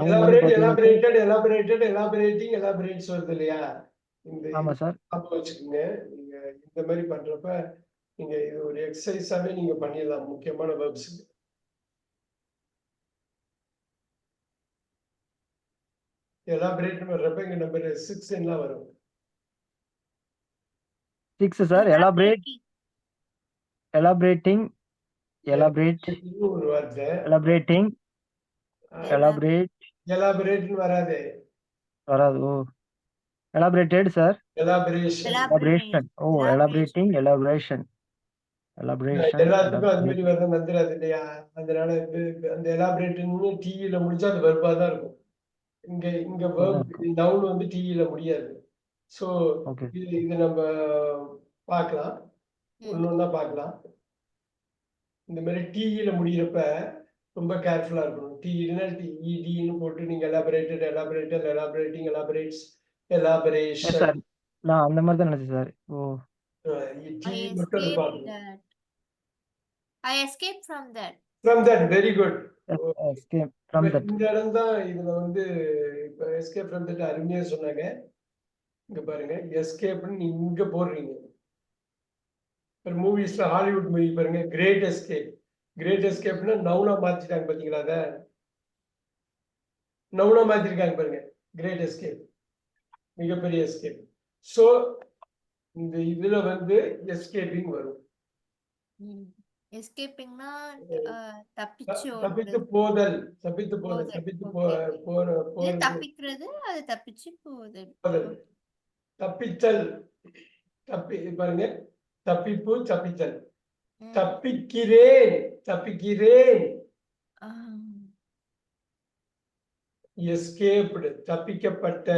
எலாபரேட்டட், எலாபரேட்டிங், எலாபரேட்ஸ் வருது இல்லையா? ஆமா சார். ஞாபகம் வச்சுக்கோங்க. நீங்க இந்த மாதிரி பண்றப்ப நீங்க இது ஒரு எக்ஸசைஸாவே நீங்க பண்ணிடலாம் முக்கியமான வெர்ப்ஸ். எலாபரேட் வர்றப்ப இங்க நம்பர் 6 என்ன வரும்? 6 சார். elaborating ஒரு வார்த்தை. elaborating எலாபரேட்னு வராது. வராது. ஓ, elaborated சார். எலாபரேஷன். ஓ, elaboration. எல்லாத்துக்கும் அது மாதிரி வரது வந்துடாது இல்லையா? அதனால அந்த எலாபரேட்னு டிஇல முடிச்சா அது வெர்பா தான் இருக்கும். இங்க வெர்ப் நவுன் வந்து டிஇல முடியாது. சோ இது நம்ம பார்க்கலாம், ஒன்னொன்னா பார்க்கலாம். இந்த மாதிரி டிஇல முடியிறப்ப ரொம்ப கேர்ஃபுல்லா இருக்கணும். டிஇனா டிஇடின்னு போட்டு நீங்க எலாபரேட்டட், எலாபரேட்டிங், எலாபரேட்ஸ், எலாபரேஷன். நான் அந்த மாதிரி தான் நினைச்சேன் சார். ஓ, டி மட்டும் பார்க்கணும். I escaped from that. From that, very good. escape from that. இந்த இடம் தான் இதுல வந்து இப்ப எஸ்கேப் ஃப்ரம் தட் அருமையா சொன்னாங்க. இங்க பாருங்க, எஸ்கேப்னு இங்க போடுறீங்க. ஒரு மூவிஸ்ல ஹாலிவுட் மூவி பாருங்க, கிரேட் எஸ்கேப். கிரேட் எஸ்கேப்னா நவுனா மாத்திட்டாங்க பாத்தீங்களா? அத நவுனா மாத்திருக்காங்க பாருங்க. கிரேட் எஸ்கேப், மிகப்பெரிய எஸ்கேப். சோ இந்த இதுல வந்து எஸ்கேப்பிங் வரும். எஸ்கேப்பிங்னா தப்பிச்சு போதல். தப்பிக்கிறது, அது தப்பிச்சு போதல். தப்பித்தல். பாருங்க, தப்பிப்பு, தப்பித்தல். தப்பிக்கிறேன். எஸ்கேப்டு, தப்பிக்கப்பட்ட.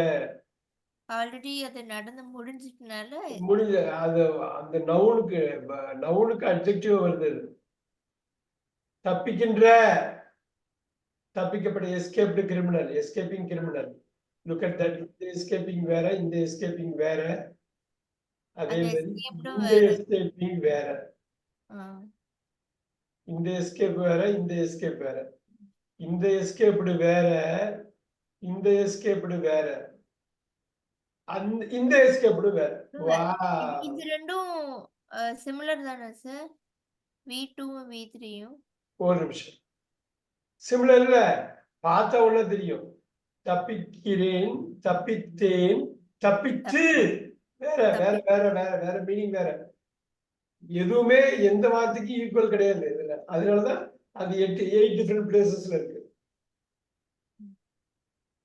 ஆல்ரெடி அது நடந்து முடிஞ்சிட்டனால அது அந்த நவுனுக்கு அட்ஜெக்டிவ் வருது. தப்பிக்கின்ற, தப்பிக்கப்பட்ட, escaped criminal, escaping criminal. Look at that. இந்த எஸ்கேப்பிங் வேற, இந்த எஸ்கேப்பிங் வேற. அதே மாதிரி இந்த எஸ்கேப்பிங் வேற. இந்த எஸ்கேப் வேற, இந்த எஸ்கேப் வேற. இந்த எஸ்கேப்டு வேற, இந்த எஸ்கேப்டு வேற. இந்த எஸ்கேப்டு வேற. வா இது ரெண்டும் சிமிலர் தானே சார்? V2 V3யும் ஒரு நிமிஷம். சிமிலர் இல்ல, பார்த்தா உடனே தெரியும். தப்பிக்கிறேன், தப்பித்தேன், தப்பித்து. வேற வேற வேற வேற வேற மீனிங் வேற. எதுவுமே எந்த வார்த்தைக்கு ஈக்குவல் கிடையாது இதுல. அதனாலதான் அது 8 டிஃபரெண்ட் பிளேசஸ்ல இருக்கு.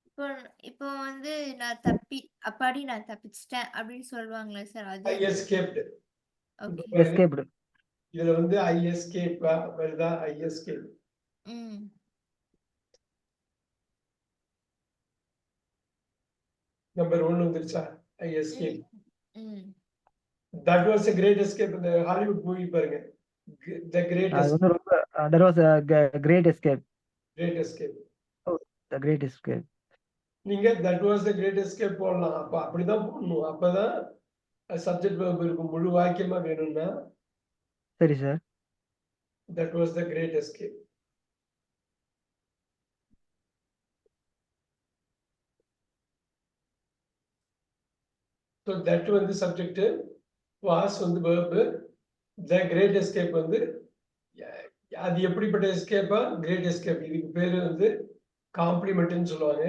இப்போ இப்போ வந்து நான் தப்பிச்சிட்டேன் அப்படின்னு சொல்லுவாங்களா சார்? ஐ அது எஸ்கேப்டு. ஓகே. எஸ்கேப்டு. இதுல வந்து ஐ எஸ்கேப் வருதா? ஐ எஸ்கேப். ம் நம்பர் 1 வந்துருச்சா? I escape. Hmm that was a great escape. இந்த ஹாலிவுட் மூவி பாருங்க. த கிரேட் அது வந்து ரொம்ப that was a great escape. Great escape. The great escape. நீங்க that was the great escape போடலாம். அப்ப அப்படிதான் போடணும். அப்பதான் சப்ஜெக்ட் verb இருக்கும். முழு வாக்கியமா வேணும்னா சரி sir. That was the great escape. So that வந்து சப்ஜெக்ட், வாஸ் வந்து verb, த கிரேட் எஸ்கேப் வந்து அது எப்படிப்பட்ட எஸ்கேப்பா? Great escape. இதுக்கு பேரு வந்து காம்ப்ளிமெண்ட்னு சொல்லுவாங்க.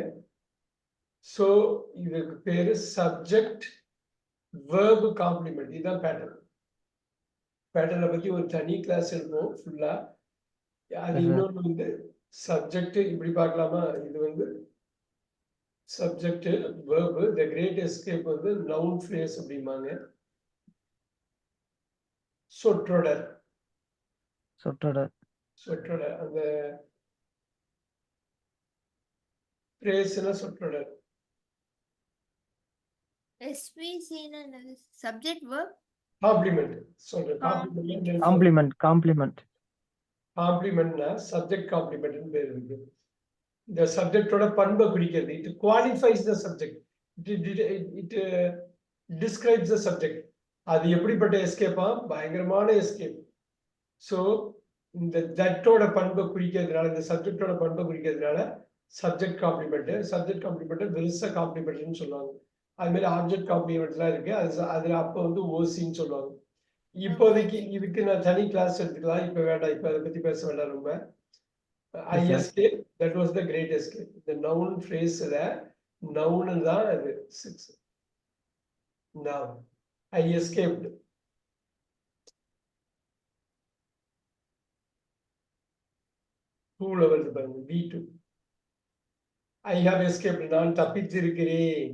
ஸோ இதுக்கு பேரு சப்ஜெக்ட் verb காம்ப்ளிமெண்ட். இதுதான் பேட்டர்ன். பேட்டர்னை பத்தி ஒரு தனி கிளாஸ் எடுப்போம் ஃபுல்லா. அது Yes, sir. இன்னொன்று வந்து சப்ஜெக்ட் இப்படி பார்க்கலாமா? இது வந்து subject verb, the great escape வந்து நவுன் ஃப்ரேஸ் அப்படிம்பாங்க. சொற்றொடர். சொற்றொடர். சொற்றொடர் அந்த ஃப்ரேஸ்னா சொற்றொடர். SVCன்னா என்னது? சப்ஜெக்ட் வேர்ப் காம்ப்ளிமெண்ட் சொல்றேன். காம்ப்ளிமெண்ட். காம்ப்ளிமெண்ட்னா சப்ஜெக்ட் காம்ப்ளிமெண்ட்னு பேர் இருக்கு. இந்த சப்ஜெக்டோட பண்பை குறிக்கிறது. It qualifies the subject. It describes the subject. அது எப்படிப்பட்ட எஸ்கேப்பா? பயங்கரமான எஸ்கேப். ஸோ இந்த தட்டோட பண்பை குறிக்கிறதுனால, இந்த சப்ஜெக்டோட பண்பை குறிக்கிறதுனால சப்ஜெக்ட் காம்ப்ளிமெண்ட். சப்ஜெக்ட் காம்ப்ளிமெண்ட் வெறுச காம்ப்ளிமெண்ட்னு சொல்லுவாங்க. அது மாதிரி ஆப்ஜெக்ட் காம்ப்ளிமெண்ட்லாம் இருக்கு. அதுல அப்போ வந்து ஓசின்னு சொல்லுவாங்க. இப்போதைக்கு இதுக்கு நான் தனி கிளாஸ் எடுத்துக்கலாம். இப்ப வேண்டாம், இப்ப அதை பத்தி பேச வேண்டாம் ரொம்ப. I Yes, sir. Escape, that was the great escape. இந்த நவுன் ஃப்ரேஸ்ல நவுன் தான் அது 6. Now I escaped. டூல வருது பாருங்க, V2. ஐ ஹாவ் எஸ்கேப்டு, நான் தப்பித்திருக்கிறேன்.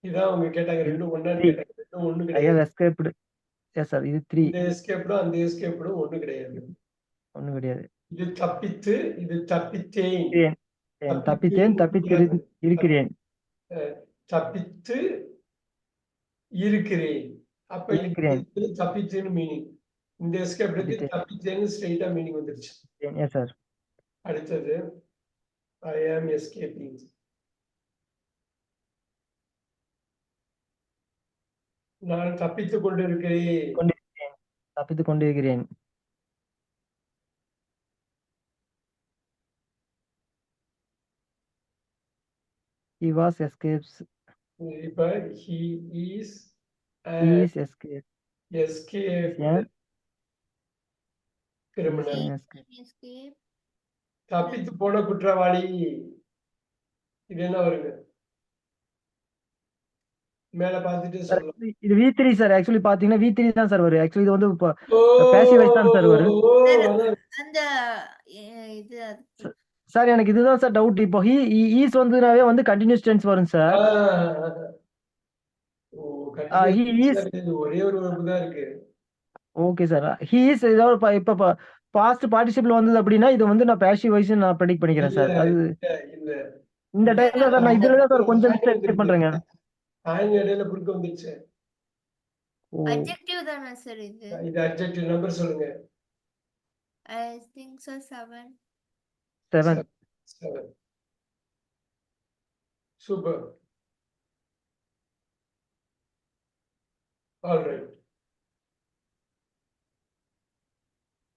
இதான் அவங்க கேட்டாங்க. ரெண்டும் ஒண்ணான்னு Three. கேட்டாங்க. ரெண்டும் ஒண்ணு I have கிடையாது. escaped. Yes, sir. இது 3. இந்த எஸ்கேப்டும் அந்த எஸ்கேப்டும் ஒண்ணு கிடையாது. ஒண்ணும் கிடையாது. இது தப்பித்து, இது தப்பித்தேன். தப்பித்தேன், இருக்கிறேன். தப்பித்து இருக்கிறேன். அப்ப இருக்கிறேன். இது தப்பித்துன்னு மீனிங். இந்த எஸ்கேப்டுக்கு தப்பித்தேன். தப்பித்தேன்னு ஸ்ட்ரெயிட்டா மீனிங் வந்துருச்சு. Yes, sir. அடுத்தது ஐ ஆம் எஸ்கேப்பிங். நான் தப்பித்துக் கொண்டிருக்கிறேன். தப்பித்துக் கொண்டிருக்கிறேன். He was escapes. இப்ப he is He is escaped. escaped Yeah. criminal. escape தப்பித்து போன குற்றவாளி. இது என்ன வருங்க? மேல பார்த்துட்டு சொல்லலாம். இது V3 சார். ஆக்சுவலி பாத்தீங்கன்னா V3 தான் சார் வரும். ஆக்சுவலி இது வந்து passive voice தான் சார் வரும். அந்த இது சார் எனக்கு இதுதான் சார் டவுட். இப்போ he is வந்துனாவே வந்து கண்டினியூஸ் டென்ஸ் வரும் சார். he is ஒரே ஒரு verb தான் இருக்கு. Okay sir. he is ஏதாவது இப்ப பாஸ்ட் பார்ட்டிசிபிள் வந்தது அப்படின்னா இது வந்து நான் passive voice நான் predict பண்ணிக்கிறேன் சார். அது இந்த டைம்ல சார் நான் இதுல தான் சார் கொஞ்சம் மிஸ்டேக் பண்றேங்க. இடையில குறுக்க வந்துருச்சு. adjective தானே சார் இது? இது adjective. நம்பர் சொல்லுங்க. I think so 7. 7. Super. All right.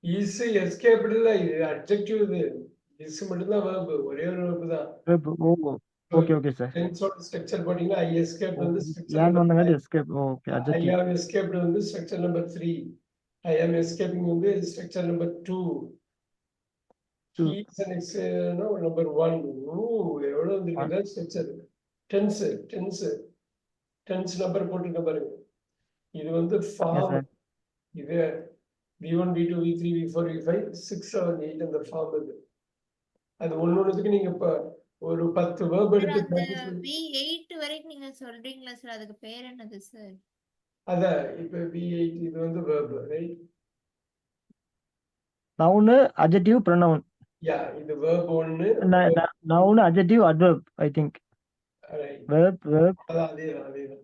Is escaped இல்ல, இது adjective. இது is மட்டும் தான் verb. ஒரே ஒரு verb தான். Okay okay sir. டென்ஸோட ஸ்ட்ரக்சர் போட்டீங்கன்னா ஐ எஸ்கேப் வந்து ஸ்ட்ரக்சர் ஏன் நம்பர் வந்தங்காட்டி escape. Okay I adjective. Have escaped வந்து structure number 3. I am escaping வந்து structure number 2. Two. He is an ex no number 1. எவ்வளவு வந்திருக்குதா ஸ்ட்ரக்சர் டென்ஸ் நம்பர் போட்டுருக்க பாருங்க. இது வந்து Yes, ஃபார்ம். sir. இது V1 V2 V3 V4 V5 6 7 8 அந்த form இது. அது ஒன்னொன்னுக்கு நீங்க இப்ப ஒரு 10 verb சார் எடுத்து அந்த practice பண்ணி- V8 வரைக்கும் நீங்க சொல்றீங்களா சார், அதுக்கு பேர் என்னது சார்? அதான் இப்ப V8 இது வந்து verb right. Noun adjective pronoun. Yeah, இது verb 1 noun adjective adverb I think. right. Verb அதான் அதேதான்.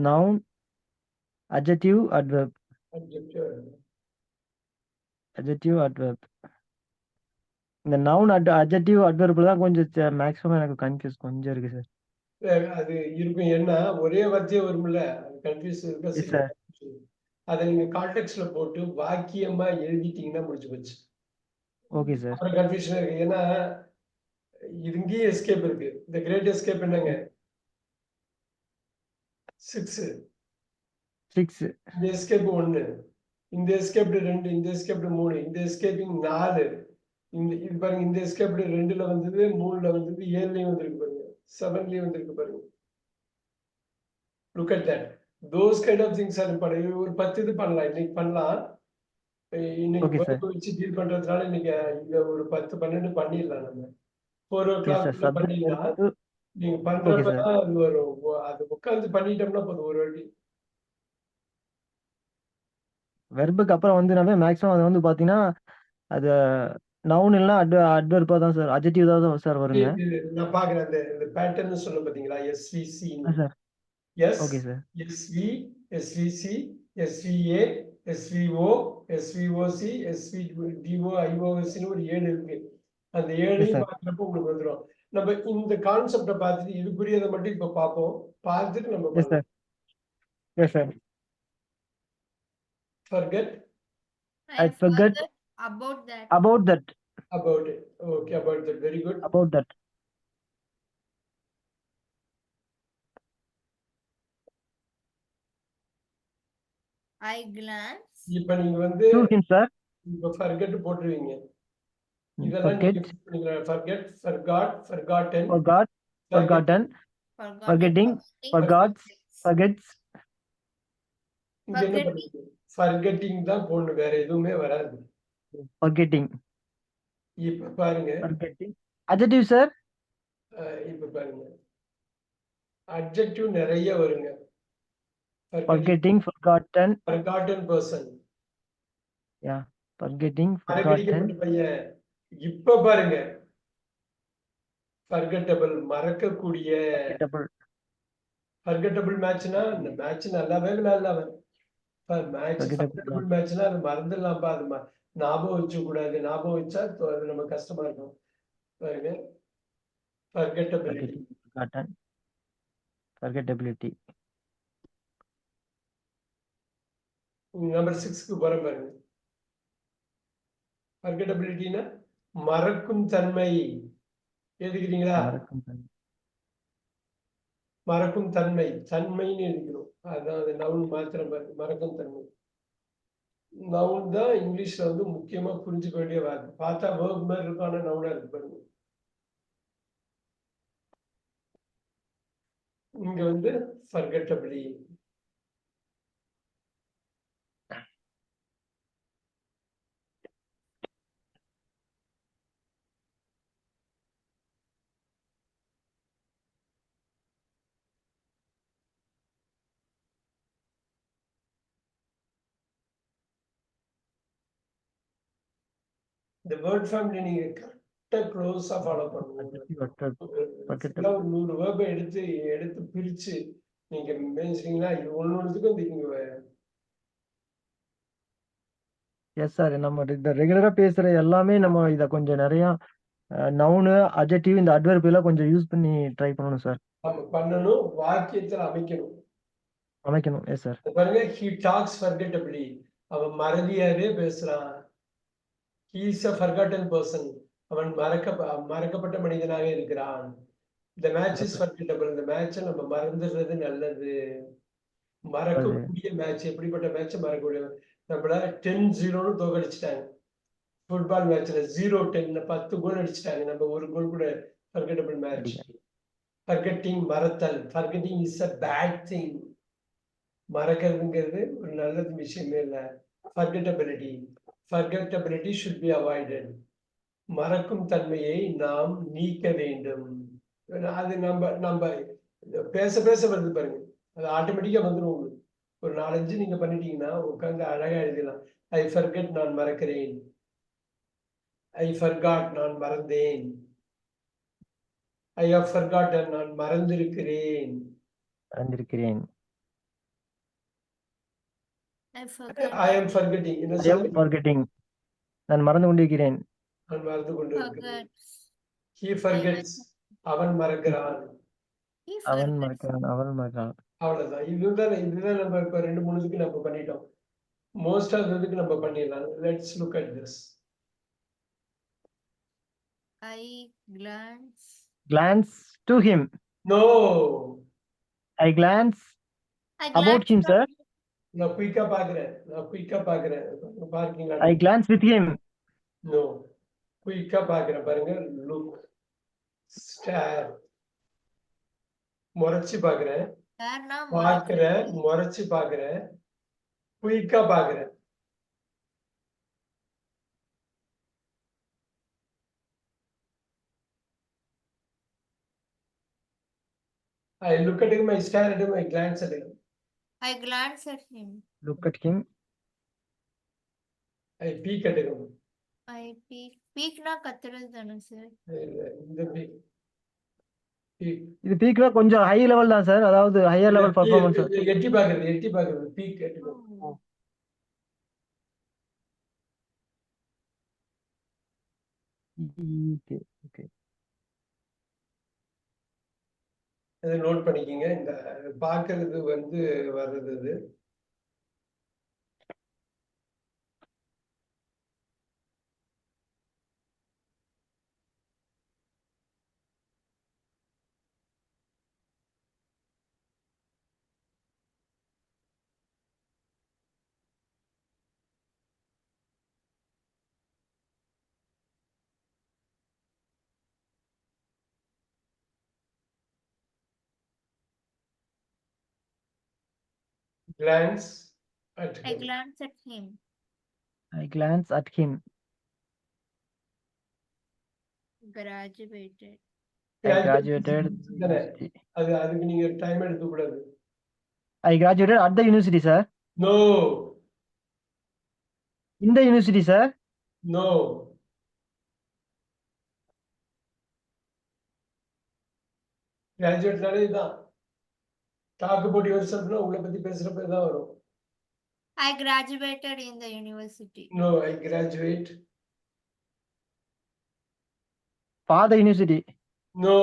Noun adjective adverb. Adjective adverb. இந்த நவுன் அட்ஜெக்டிவ் அட்வர்ப்ல தான் கொஞ்சம் மேக்ஸிமம் எனக்கு கன்ஃபியூஸ் கொஞ்சம் இருக்கு சார். அது இருக்கும். ஏன்னா ஒரே வார்த்தையே வரும்ல, அது கன்ஃபியூஸ் இருக்க Yes, sir. அதை நீங்க கான்டெக்ட்ல போட்டு வாக்கியமா எழுதிட்டீங்கன்னா முடிஞ்சு போச்சு. Okay sir. அப்புறம் கன்ஃபியூஷன் இருக்கு. ஏன்னா இது இங்கேயும் எஸ்கேப் இருக்கு. இந்த கிரேட் எஸ்கேப் என்னங்க 6. 6. இந்த எஸ்கேப் 1, இந்த எஸ்கேப் 2, இந்த எஸ்கேப் 3, இந்த எஸ்கேப்பிங் 4. இந்த இது பாருங்க, இந்த எஸ்கேப் 2ல வந்தது, 3ல வந்தது, 7லயும் வந்திருக்கு பாருங்க, 7லயும் வந்திருக்கு பாருங்க. Look at that. Those kind of things are important. ஒரு 10 இது பண்ணலாம், இன்னைக்கு பண்ணலாம். இன்னைக்கு Okay, sir. work வச்சு டீல் பண்றதுனால இன்னைக்கு இங்க ஒரு 10 12 பண்ணிடலாம் நம்ம. 4 Yes, sir. o'clock பண்ணிடலாம். நீங்க பண்றப்பதான் அது வரும். அது உட்கார்ந்து பண்ணிட்டோம்னா போதும் ஒரு வாட்டி. வெர்புக்கு அப்புறம் வந்து நம்ம மேக்ஸிமம் அது வந்து பாத்தீங்கன்னா அது நவுன் இல்லைன்னா அட்வர்பா தான் சார், அட்ஜெக்டிவ் தான் சார் வருங்க. நான் பாக்குறேன் இந்த பேட்டர்ன் சொல்ல பாத்தீங்களா, SVC. Sir yes okay sir. SV SVC SVA SVO SVOC SVDO IOC ஒரு 7 இருக்கு. அந்த 7ஐயும் பார்க்குறப்போ உங்களுக்கு வந்துடும். நம்ம இந்த கான்செப்டை பார்த்துட்டு இதுக்குரியதை மட்டும் இப்ப பார்ப்போம். பார்த்துட்டு நம்ம yes sir. Yes sir. forget I forget about that. about that. about it. Okay, about that. Very good. About that. I glance. இப்ப நீங்க வந்து To him, sir. இப்ப forget போட்டுருவீங்க. இதெல்லாம் Forget, நீங்க forget, forgot, forgotten, forgot, forgotten, forgetting, forgots, forgets. இங்க என்ன பண்ணுவீங்க? forgetting தான் போடணும், வேற எதுவுமே வராது. Forgetting. இப்ப பாருங்க, Forgetting. Adjective, sir. இப்ப பாருங்க, adjective நிறைய வருங்க. Forgetting, forgotten. forgotten person. Yeah. Forgetting, மறக்கடிக்கப்பட்ட forgotten. பையன். இப்ப பாருங்க, forgettable மறக்கக்கூடிய. Forgettable. forgettable மேட்ச்னா இந்த மேட்ச் நல்லாவே விளையாடலாம். Match Forgettable. forgettable மேட்ச்னா அது மறந்துடலாம்ப்பா. அது ஞாபகம் வச்சு கூடாது. ஞாபகம் வச்சா அது நம்ம கஷ்டமா இருக்கும். பாருங்க, forgettability. Forgetting, forgotten. Forgettability. Number 6க்கு போறேன் பாருங்க. forgettabilityனா மறக்கும் தன்மை. எழுதிக்கிறீங்களா? மறக்கும் தன்மை, தன்மைன்னு எழுதிக்கிறோம். அதான் அது நவுன் மாத்திரம் பாருங்க, மறக்கும் தன்மை. நவுன் தான் இங்கிலீஷ்ல வந்து முக்கியமா புரிஞ்சுக்க வேண்டிய வார்த்தை. பார்த்தா verb மாதிரி இருக்கும், ஆனா நவுனா இருக்கு பாருங்க. இங்க வந்து forgettably. இந்த வேர்ட் ஃபேமிலி நீங்க கரெக்டா க்ளோஸா ஃபாலோ பண்ணணும். ஒரு 100 வேர்பை எடுத்து பிரிச்சு நீங்க மேய்ச்சிட்டீங்கன்னா இது ஒன்னொன்னுக்கும் நீங்க. Yes sir. நம்ம ரெகுலரா பேசுற எல்லாமே நம்ம இத கொஞ்சம் நிறைய நவுனு அட்ஜெக்டிவ் இந்த அட்வர்ப் எல்லாம் கொஞ்சம் யூஸ் பண்ணி ட்ரை பண்ணணும் சார். நம்ம பண்ணணும், வாக்கியத்துல அமைக்கணும். Yes sir. பாருங்க, he talks forgettably. அவன் மறதியாவே பேசுறான். he is a forgotten person. அவன் மறக்கப்பட்ட மனிதனாக இருக்கிறான். இந்த மேட்ச் இஸ் ஃபர்கெட்டபிள். இந்த மேட்சை நம்ம மறந்துடுறது நல்லது. மறக்கக்கூடிய மேட்ச், எப்படிப்பட்ட மேட்ச் மறக்கக்கூடிய, நம்மள 10-0 தோக்கடிச்சிட்டாங்க ஃபுட்பால் மேட்ச்ல. 0-10 10 கோல் அடிச்சிட்டாங்க. நம்ம ஒரு கோல் கூட ஃபர்கெட்டபிள் மேட்ச். ஃபர்கெட்டிங், மறத்தல். Forgetting is a bad thing. மறக்கிறதுங்கிறது ஒரு நல்ல விஷயமே இல்லை. Forgettability should be avoided. மறக்கும் தன்மையை நாம் நீக்க வேண்டும். அது நம்ம நம்ம பேச பேச வருது பாருங்க, அது ஆட்டோமேட்டிக்கா வந்துடும் உங்களுக்கு. ஒரு 4-5 நீங்க பண்ணிட்டீங்கன்னா உட்காந்து அழகா எழுதலாம். ஐ ஃபர்கெட், நான் மறக்கிறேன். ஐ ஃபர்காட், நான் மறந்தேன். ஐ ஹவ் ஃபர்காட்டன், நான் மறந்திருக்கிறேன். ஐ எம் ஃபர்கெட்டிங், என்ன சொல்லுங்க? நான் மறந்து கொண்டிருக்கிறேன். நான் மறந்து கொண்டிருக்கிறேன். Forgets. He forgets, அவன் மறக்கிறான். He அவன் forgets. மறக்கிறான், அவள் மறக்கிறான். அவ்வளவுதான். இதுதான் நம்ம இப்ப 2-3 இதுக்கு நம்ம பண்ணிட்டோம். மோஸ்ட் ஆஃப் இதுக்கு நம்ம பண்ணிடலாம். Let's look at this. I glance. Glance to him. No, I glance I about glance him, sir. நான் குயிக்கா பாக்குறேன். பார்க்கிங். I glance with him. No, குயிக்கா பாக்குறேன் பாருங்க. லுக், ஸ்டார், முறைச்சு பாக்குறேன். யாருன்னா பாக்குறேன், முறைச்சு பாக்குறேன், குயிக்கா பாக்குறேன். I look at him, I stare at him, I glance at him. I glance at him. Look at him. I peek at him. I peek. Peekனா கத்துறது தானே சார்? இந்த peek. Peek. இது பீக்னா கொஞ்சம் ஹை லெவல் தான் சார், அதாவது higher level performance. எட்டி பாக்குறது peek at him. Okay. அதை நோட் பண்ணிக்கிங்க. இந்த பாக்குறது வந்து வர்றது அது. Glance at I him. glance at him. I glance at him. Graduated. I graduated. அதுக்கு நீங்க டைம் எடுக்க கூடாது. I graduated at the university, sir. No. In the university, sir. No. கிராஜுவேட்னாலே இதுதான். டாக் அபவுட் யுவர்செல்ஃப்னா உங்களை பத்தி பேசுறப்ப தான் வரும். I graduated in the university. No, I graduate. For the university. No.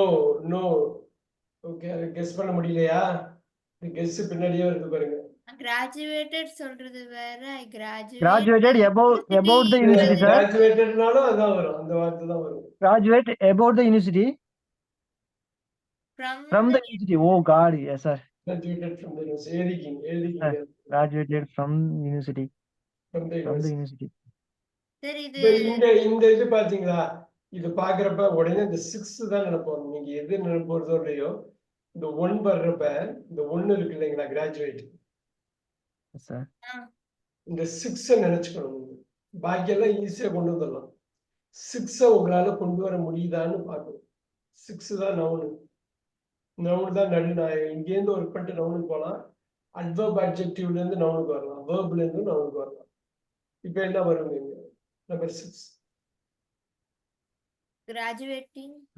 Okay, அது கெஸ் பண்ண முடியலையா? கெஸ் பின்னாடியே வருது பாருங்க. Graduated சொல்றது வேற. I Graduated about the university, sir. Graduatedனாலும் அதான் வரும், அந்த வார்த்தை தான் வரும். Graduate about the university. From the university. Oh God, yes, sir. Graduated from the university. எழுதிக்கிங்க. Graduated from university. From the university. சரி, இது இந்த இது பாத்தீங்களா? இது பாக்குறப்ப உடனே இந்த 6 தான் நினைப்போம். நீங்க எது நினைப்போறதோ இல்லையோ, இந்த 1 வர்றப்ப இந்த 1 இருக்கு இல்லைங்களா, கிராஜுவேட். இந்த 6 நினைச்சுக்கணும். பாக்கியெல்லாம் ஈஸியா கொண்டு வந்துடலாம். 6 உங்களால கொண்டு வர முடியுதான்னு பார்க்கணும். 6 தான் நவுனு தான் நடுநாயகம். இங்கேருந்து ஒர்க் பண்ணிட்டு நவுனுக்கு போகலாம். அட்வர்ப் அட்ஜெக்டிவ்ல இருந்து நவுனுக்கு வரலாம். வேர்ப்ல இருந்து நவுனுக்கு வரலாம். இப்ப என்ன வருங்க? நம்பர் 6.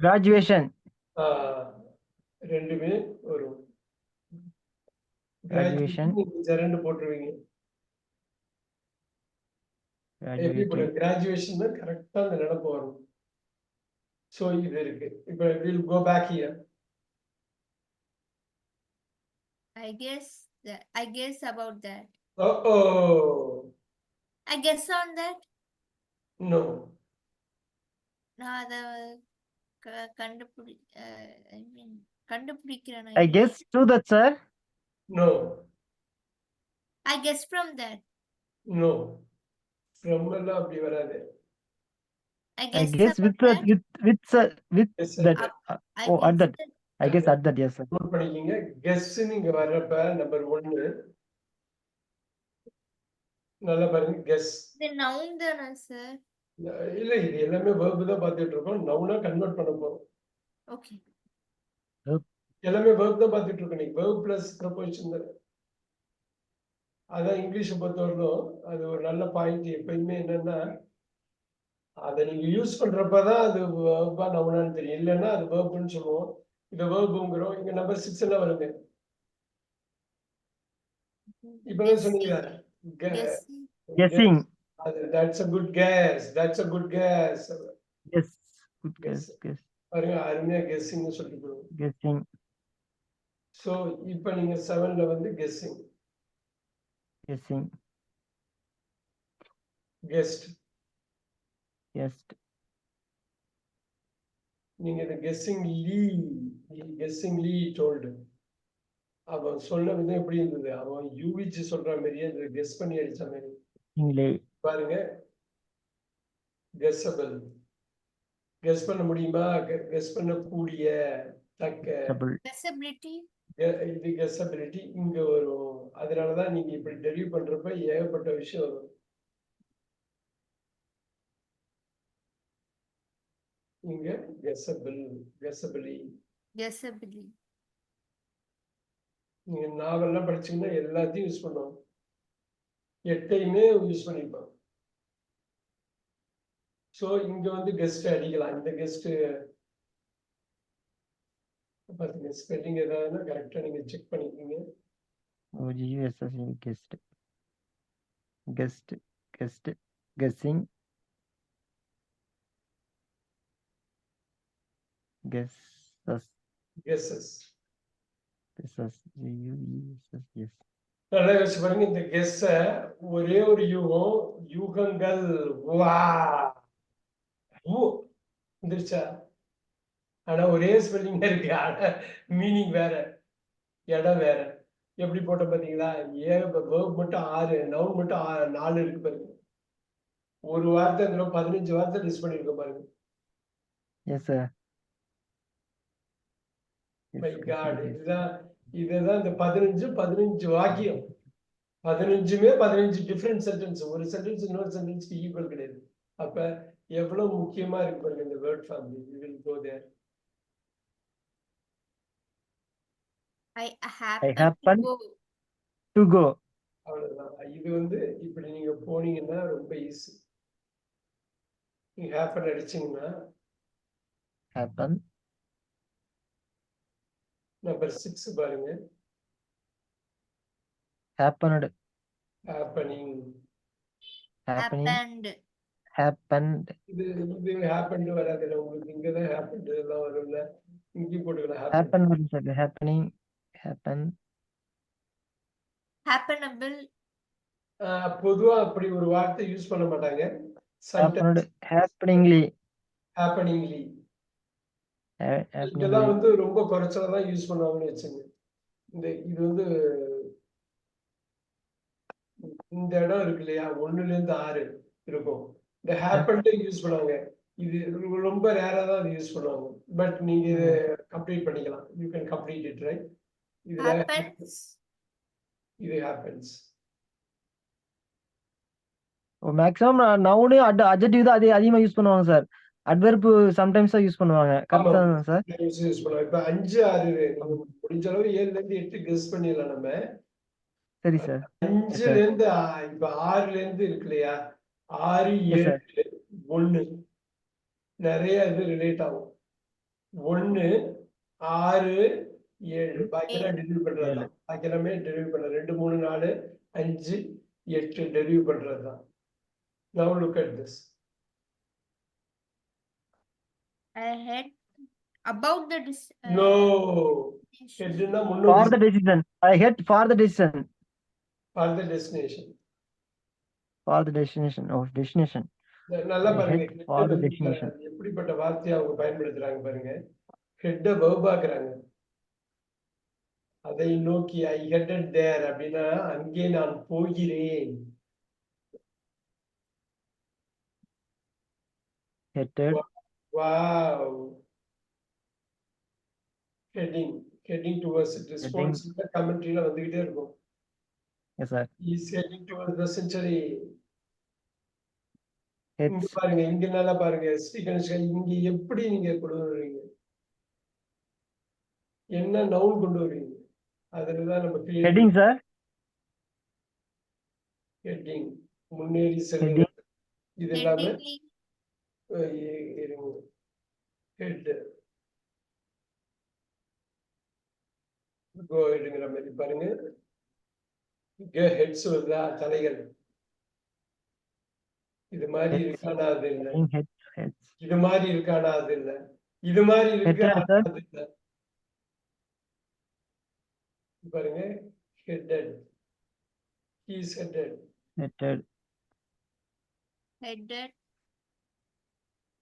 Graduation. ரெண்டுமே வரும். Graduation. ஜெரண்ட் போட்டுருவீங்க. எப்படி போடுங்க? கிராஜுவேஷன் தான் கரெக்டா அந்த நினைப்பு வரும். சோ இது இருக்கு. இப்ப we'll go back here. I guess about that. Oh. I guess on that. No. நான் அத கண்டுபிடி ஐ மீன் கண்டுபிடிக்கிறேன் I guess to that, sir. No, I guess from that. no. From எல்லாம் அப்படி வராது. I I guess guess with about that, that. with Yes, sir. that. I Oh, at guess that. that. I guess at that, yes, sir. Note பண்ணிக்கிங்க. Guess நீங்க வர்றப்ப number 1 நல்லா பாருங்க. Guess இது noun தானே சார்? இல்ல, இது எல்லாமே verb தான் பார்த்துட்டு இருக்கோம். நவுனா கன்வெர்ட் பண்ண போறோம். ஓகே. எல்லாமே verb தான் பார்த்துட்டு இருக்கோம். நீங்க verb plus preposition தான். அதான் இங்கிலீஷை பொறுத்தவரைக்கும் அது ஒரு நல்ல பாயிண்ட். எப்பயுமே என்னன்னா அதை நீங்க யூஸ் பண்றப்பதான் அது verb ஆ நவுனான்னு தெரியும். இல்லைன்னா அது verb-ன்னு சொல்லுவோம். இதை verb-ங்கிறோம். இங்க நம்பர் 6 எல்லாம் வருங்க. இப்பதான் சொன்னீங்க. Guessing. Guessing. That's a good guess. That's a good guess. Yes. Good Guess. guess. பாருங்க, அருமையா கெஸ்ஸிங்னு சொல்லிட்டு போடுவோம். Guessing. சோ இப்போ நீங்க 7ல வந்து கெஸ்ஸிங், Guessing. கெஸ்ட். Guessed. நீங்க இந்த கெஸ்ஸிங்லி டோல்டு. அவன் சொன்ன விதம் எப்படி இருந்தது? அவன் யூவிச்சு சொல்ற மாதிரியே இந்த கெஸ் பண்ணி அடிச்ச மாதிரி. Inglay. பாருங்க, கெஸ்ஸபிள். கெஸ் பண்ண முடியுமா? கெஸ் பண்ணக்கூடிய தக்க. Double. Guessability. இது கெஸ்ஸபிலிட்டி இங்க வரும். அதனாலதான் நீங்க இப்படி டெலிவ் பண்றப்ப ஏகப்பட்ட விஷயம் வரும். இங்க கெஸ்ஸபிளி. நீங்க நாவல்லாம் படிச்சீங்கன்னா எல்லாத்தையும் யூஸ் பண்ணுவோம். 8யுமே யூஸ் பண்ணிருப்பாங்க. சோ இங்க வந்து கெஸ்ட் அடிக்கலாம். இந்த கெஸ்ட் பாத்தீங்க, ஸ்பெல்லிங் ஏதாவது கரெக்டா நீங்க செக் பண்ணிக்கீங்க. OGUSS. Guessed. Guessed. Guessed. Guessing. Guesses. Guesses Guesses. GUESS. Yes. நல்லா யோசிச்சு பாருங்க. இந்த கெஸ்ஸ ஒரே ஒரு யூகம், யூகங்கள் வா வந்துருச்சா? ஆனா ஒரே ஸ்பெல்லிங் இருக்கு. ஆனா மீனிங் வேற, இடம் வேற. எப்படி போட்ட பாத்தீங்களா? verb மட்டும் 6, நவுன் மட்டும் 4 இருக்கு பாருங்க. ஒரு வார்த்தை 15 வார்த்தை லிஸ்ட் பண்ணிருக்க பாருங்க. Yes, sir. மை காட், இதுதான் இந்த 15 வாக்கியம். 15மே 15 டிஃபரெண்ட் சென்டென்ஸ். ஒரு சென்டென்ஸ் இன்னொரு சென்டென்ஸ்க்கு ஈக்குவல் கிடையாது. அப்ப எவ்வளவு முக்கியமா இருக்கு பாருங்க இந்த word family. We will go there. I I happen happen to go. to go. அவ்வளவுதான். இது வந்து இப்படி நீங்க போனீங்கன்னா ரொம்ப ஈஸி. நீங்க ஹேப்பன் அடிச்சீங்கன்னா Happen. நம்பர் 6 பாருங்க. Happened. Happening. Happening. Happened. Happened. இது ஹேப்பன் வராதுல்ல உங்களுக்கு. இங்கதான் ஹேப்பன் எல்லாம் வரும்ல. இங்கே போட்டுக்கலாம் happen. Happen. What is it? Happening. Happen. Happenable. பொதுவா அப்படி ஒரு வார்த்தை யூஸ் பண்ண மாட்டாங்க. Happened. Happeningly. ஹேப்பனிங்லி. Happeningly. இதெல்லாம் வந்து ரொம்ப குறைச்சலதான் யூஸ் பண்ணுவாங்கன்னு வச்சுங்க. இது வந்து இந்த இடம் இருக்கு இல்லையா, 1ல இருந்து 6 இருக்கும். இந்த ஹேப்பன் யூஸ் பண்ணுவாங்க. இது ரொம்ப ரேரா தான் அது யூஸ் பண்ணுவாங்க. பட் நீங்க இதை கம்ப்ளீட் பண்ணிக்கலாம். You can complete it, right? இதுல Happens. இது ஹேப்பன்ஸ். மேக்ஸிமம் நவுனு அட்ஜெக்டிவ் தான் அதிகமா யூஸ் பண்ணுவாங்க சார். அட்வெர்ப் சம்டைம்ஸ் தான் யூஸ் பண்ணுவாங்க. கரெக்ட் தான் சார். யூஸ் பண்ணுவாங்க. இப்ப 5, 6 முடிஞ்ச அளவு 7ல இருந்து 8 கெஸ் பண்ணிடலாம் நம்ம. சரி சார். 5ல இருந்து இப்ப 6ல இருந்து இருக்கு இல்லையா, 6, Yes, sir. 7, 1 நிறைய இது ரிலேட் ஆகும். 1, 6, 7 பாக்கியெல்லாம் டெலிவரி பண்றதுதான். பாக்கியெல்லாமே டெலிவரி பண்றது. 2, 3, 4, 5, 8 டெலிவரி பண்றதுதான். Now look at this. I had about the No. Headனா For முன்னாடி the decision. I hit for the decision. for the destination. For the destination. Oh, destination. நல்லா I பாருங்க help head for the வந்து destination. எப்படிப்பட்ட வார்த்தையை அவங்க பயன்படுத்துறாங்க பாருங்க. ஹெட்ட வெர்பாக்குறாங்க. அதை நோக்கி ஐ ஹெட்டட் தேர் அப்படின்னா அங்கே நான் போகிறேன். Headed. Wow. Heading towards it. Heading. ரெஸ்பான்சிபிளா கமெண்ட்ரியில வந்துகிட்டே இருக்கும். Yes, sir. Is heading towards the century. இங்க Heads. பாருங்க, இங்க நல்லா பாருங்க ஸ்ரீகணேஷ், இங்க எப்படி நீங்க கொண்டு வருவீங்க, என்ன நவுன் கொண்டு வருவீங்க, அதுலதான் நம்ம Heading, sir. ஹெட்டிங் முன்னேறி Heading. செல்லுதல். இது எல்லாமே Headingly. ஹெட் கோ ஹெட்ங்கிற மாதிரி பாருங்க. இங்க ஹெட்ஸ் வருதா, தலைகள். இது மாதிரி Heads. இருக்கானா அது இல்ல, Heading. Heads. Heads. இது மாதிரி இருக்கானா அது இல்ல, இது மாதிரி இருக்கு Headed, ஆனா sir. அது இல்ல. பாருங்க headed, he is headed. Headed. Headed.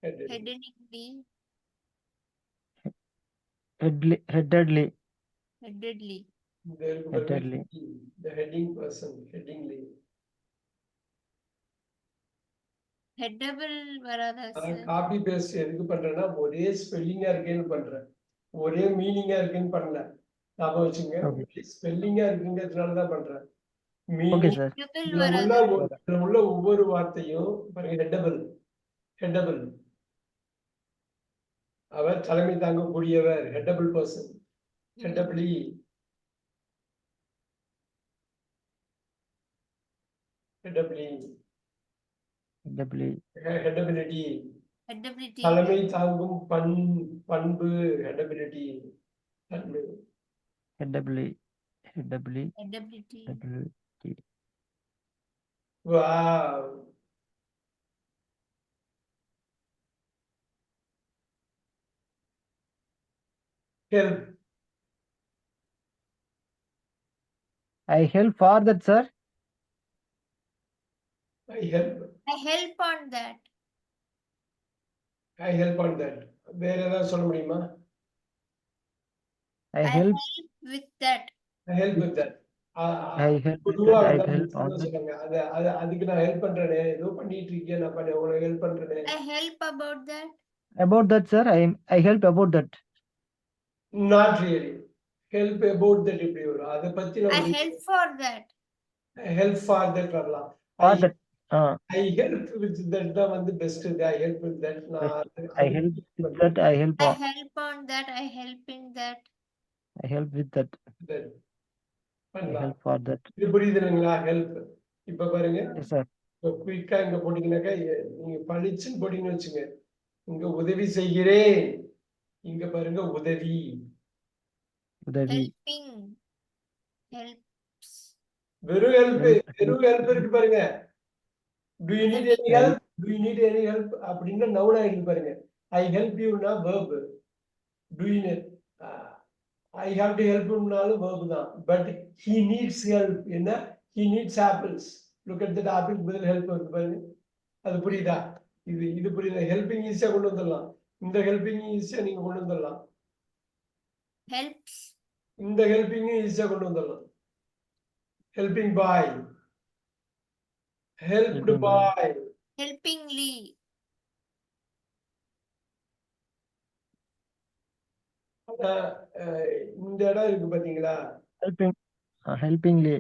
Headed. Headingly. Headly. Headedly. Headedly. இந்த இருக்கு பாருங்க, Headedly. the heading person, headingly. Headable வராதா சார்? காப்பி பேஸ்ட் எதுக்கு பண்றேன்னா ஒரே ஸ்பெல்லிங்கா இருக்கேன்னு பண்றேன், ஒரே மீனிங்கா இருக்கேன்னு பண்ணல. ஞாபகம் வச்சுங்க, Okay. ஒரே ஸ்பெல்லிங்கா இருக்குங்கிறதுனாலதான் பண்றேன். Okay, meaning sir. Headable இதுல வராதா? உள்ள ஒவ்வொரு வார்த்தையும் பாருங்க ஹெட்டபிள். ஹெட்டபிள் அவர் தலைமை தாங்கக்கூடியவர், ஹெட்டபிள் பர்சன். ஹெட்டபிளி, ஹெட்டபிளி, Headably. ஹெட்டபிலிட்டி, Headability. தலைமை தாங்கும் பண்பு, ஹெட்டபிலிட்டி, தன்மை. Headably. Headably. Headability. Headability. Wow. Help, I help for that, sir. I help, I help on that. I help on that. வேற ஏதாவது சொல்ல முடியுமா? I I help. help with that. I help with that. I help with பொதுவா that. I அப்படிதான் help on that. சொல்லுவாங்க. அதுக்கு நான் help பண்றேனே, ஏதோ பண்ணிட்டு இருக்கேன், நான் உனக்கு help பண்றேனே. I help about that. About that, sir. I help about that. Not really. Help about that இப்படி வரும், அதை பத்தி I நம்ம help for that. Help for that வரலாம். For that. I help with that தான் வந்து best. I help with that. I help with that. I help I on. help on that. I help in that. I help with that. I பண்ணலாம். help for that. இது புரியுது இல்லைங்களா? Help. இப்ப பாருங்க, Yes, sir. குயிக்கா இங்க போட்டீங்கன்னாக்கா, நீங்க பளிச்சுன்னு போட்டீங்கன்னு வச்சுங்க, இங்க உதவி செய்கிறேன், இங்க பாருங்க உதவி. உதவி. Helping. Helps. வெறும் ஹெல்ப், Help. வெறும் ஹெல்ப் இருக்கு பாருங்க. Do you need any help, do you need any help அப்படின்னு நவுன் ஆயிருக்கு பாருங்க. ஐ ஹெல்ப் யூனா verb. Do you I have to help யூனாலும் verb தான். பட் he needs help என்ன, he needs apples. look at that apple பதில் help வருது பாருங்க. அது புரியுதா? இது புரியுதா? ஹெல்பிங் ஈஸியா கொண்டு வந்துடலாம். இந்த ஹெல்பிங் ஈஸியா நீங்க கொண்டு வந்துடலாம். Helps. இந்த ஹெல்பிங் ஈஸியா கொண்டு வந்துடலாம். ஹெல்பிங் பாய், ஹெல்ப்டு Helping boy. பாய். Helpingly. இந்த இடம் இருக்கு பாத்தீங்களா, Helping. Helpingly.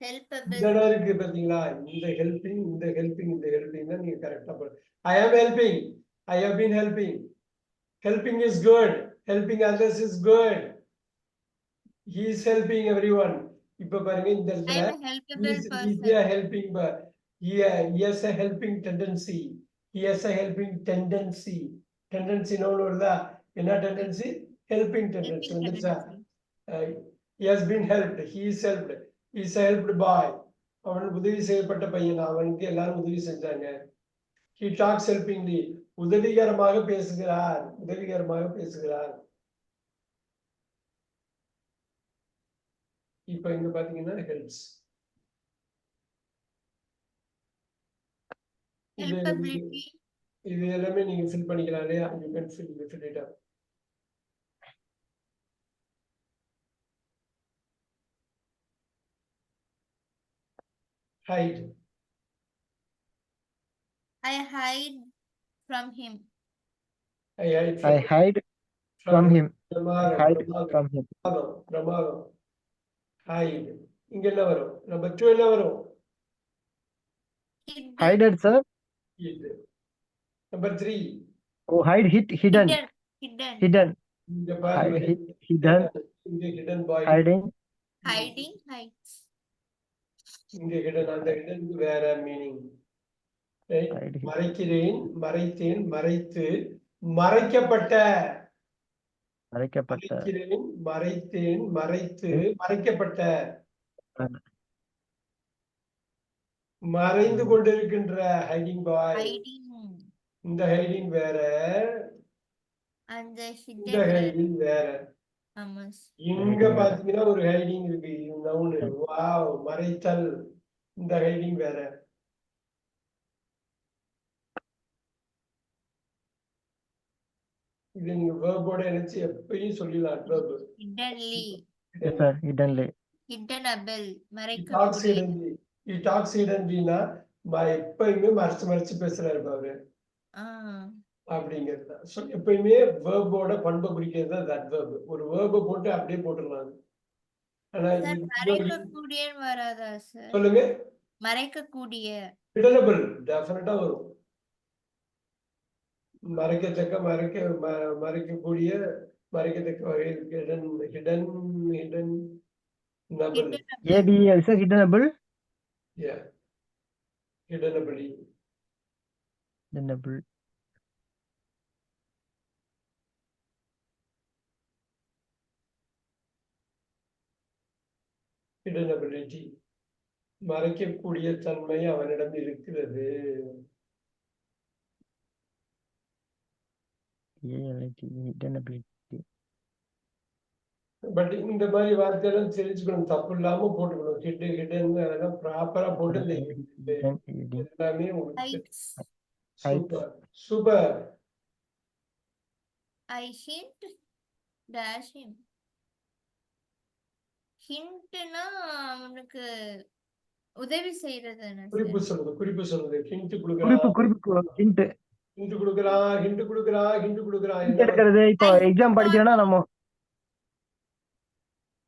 இந்த Helpable. இடம் இருக்கு பாத்தீங்களா, இந்த ஹெல்பிங், இந்த ஹெல்பிங், இந்த ஹெல்பிங் தான் நீங்க கரெக்டா போடு. I am helping, I have been helping. Helping is good, helping others is good. he is helping everyone. இப்ப பாருங்க இந்த I இடத்துல am a helpable he's person. a helping, he has a helping tendency. He has a helping tendency. Tendency known வருதா? என்ன tendency? Helping tendency Helping வந்துச்சா? tendency. He has been helped, he is helped, he is a helped boy. அவன் உதவி செய்யப்பட்ட பையன், அவனுக்கு எல்லாரும் உதவி செஞ்சாங்க. He talks helpingly. உதவிகரமாக பேசுகிறார், உதவிகரமாக பேசுகிறார். இப்ப இங்க பாத்தீங்கன்னா helps. இது Helpability. இது எல்லாமே நீங்க ஃபில் பண்ணிக்கலாம் இல்லையா? You can fill it up. Hide. I hide from him. I hide I hide from him. பிரமாதம் Hide பிரமாதம் from him. பிரமாதம் பிரமாதம். ஹைட். இங்க என்ன வரும்? நம்பர் 2 என்ன வரும்? Hidden. Hided, sir. இது. Number 3 Oh, hidden. Hidden. Hidden. இங்க பாருங்க. Hidden. இங்க ஹிடன் பாய். Hiding. Hiding. Hides. இங்க ஹிடன், அந்த ஹிடனுக்கு வேற மீனிங். Hiding. மறைக்கிறேன், மறைத்தேன், மறைத்து, மறைக்கப்பட்ட. மறைக்கப்பட்ட. மறைக்கிறேன், மறைத்தேன், மறைத்து, மறைக்கப்பட்ட. மறைந்து கொண்டிருக்கின்ற ஹைடிங் பாய். Hiding. இந்த ஹைடிங் வேற, And the இந்த hidden. ஹைடிங் வேற. Amos. இங்க பாத்தீங்கன்னா ஒரு ஹைடிங் இருக்கு. நவுன். வாவ், மறைத்தல். இந்த ஹைடிங் வேற. இது நீங்க வேர்போட நினைச்சு எப்பயும் சொல்லலாம். Verb. Hiddenly. Yes, sir. Hiddenly. Hiddenable. டாக்ஸ் மறைக்கக்கூடிய. ஹிடன்லி. டாக்ஸ் ஹிடன்லினா எப்பயுமே மறைச்சு மறைச்சு பேசுறாரு அவரு அப்படிங்கிறது. ஸோ எப்பயுமே வேர்போட பண்பை குறிக்கிறது தான் தட் வேர்பு. ஒரு வேர்பை போட்டு அப்படியே போட்டுடலாம். ஆனா Sir, மறைக்கக்கூடியன்னு வராதா சார்? சொல்லுங்க. மறைக்கக்கூடிய. ஹிடனபிள் டெஃபினட்டா வரும். மறைக்கத்தக்க, மறைக்கக்கூடிய, மறைக்கத்தக்க வகையில் ஹிடன் ஹிடன் ஹிடன் நபிள். ABL, sir. Hiddenable. Yeah. Hiddenability. Hiddenable. Hiddenability. மறைக்கக்கூடிய தன்மை அவனிடம் இருக்கிறது. Hiddenability. பட் இந்த மாதிரி வார்த்தையெல்லாம் தெரிஞ்சுக்கணும், தப்பு இல்லாம போட்டுக்கணும். ஹிட் ஹிடன் அதெல்லாம் ப்ராப்பரா போட்டு எல்லாமே Heights. Super super. I hint dash him. ஹிண்ட்னா அவனுக்கு உதவி செய்யறது. குறிப்பு சொல்லுது, குறிப்பு சொல்லுது. ஹிண்ட் குறிப்பு கொடுக்குறான், hint. ஹிண்ட் கொடுக்குறான், ஹிண்ட் கொடுக்குறான், ஹிண்ட் கொடுக்குறான். Hint எடுக்கிறது. இப்போ எக்ஸாம் படிக்கிறேன்னா நம்ம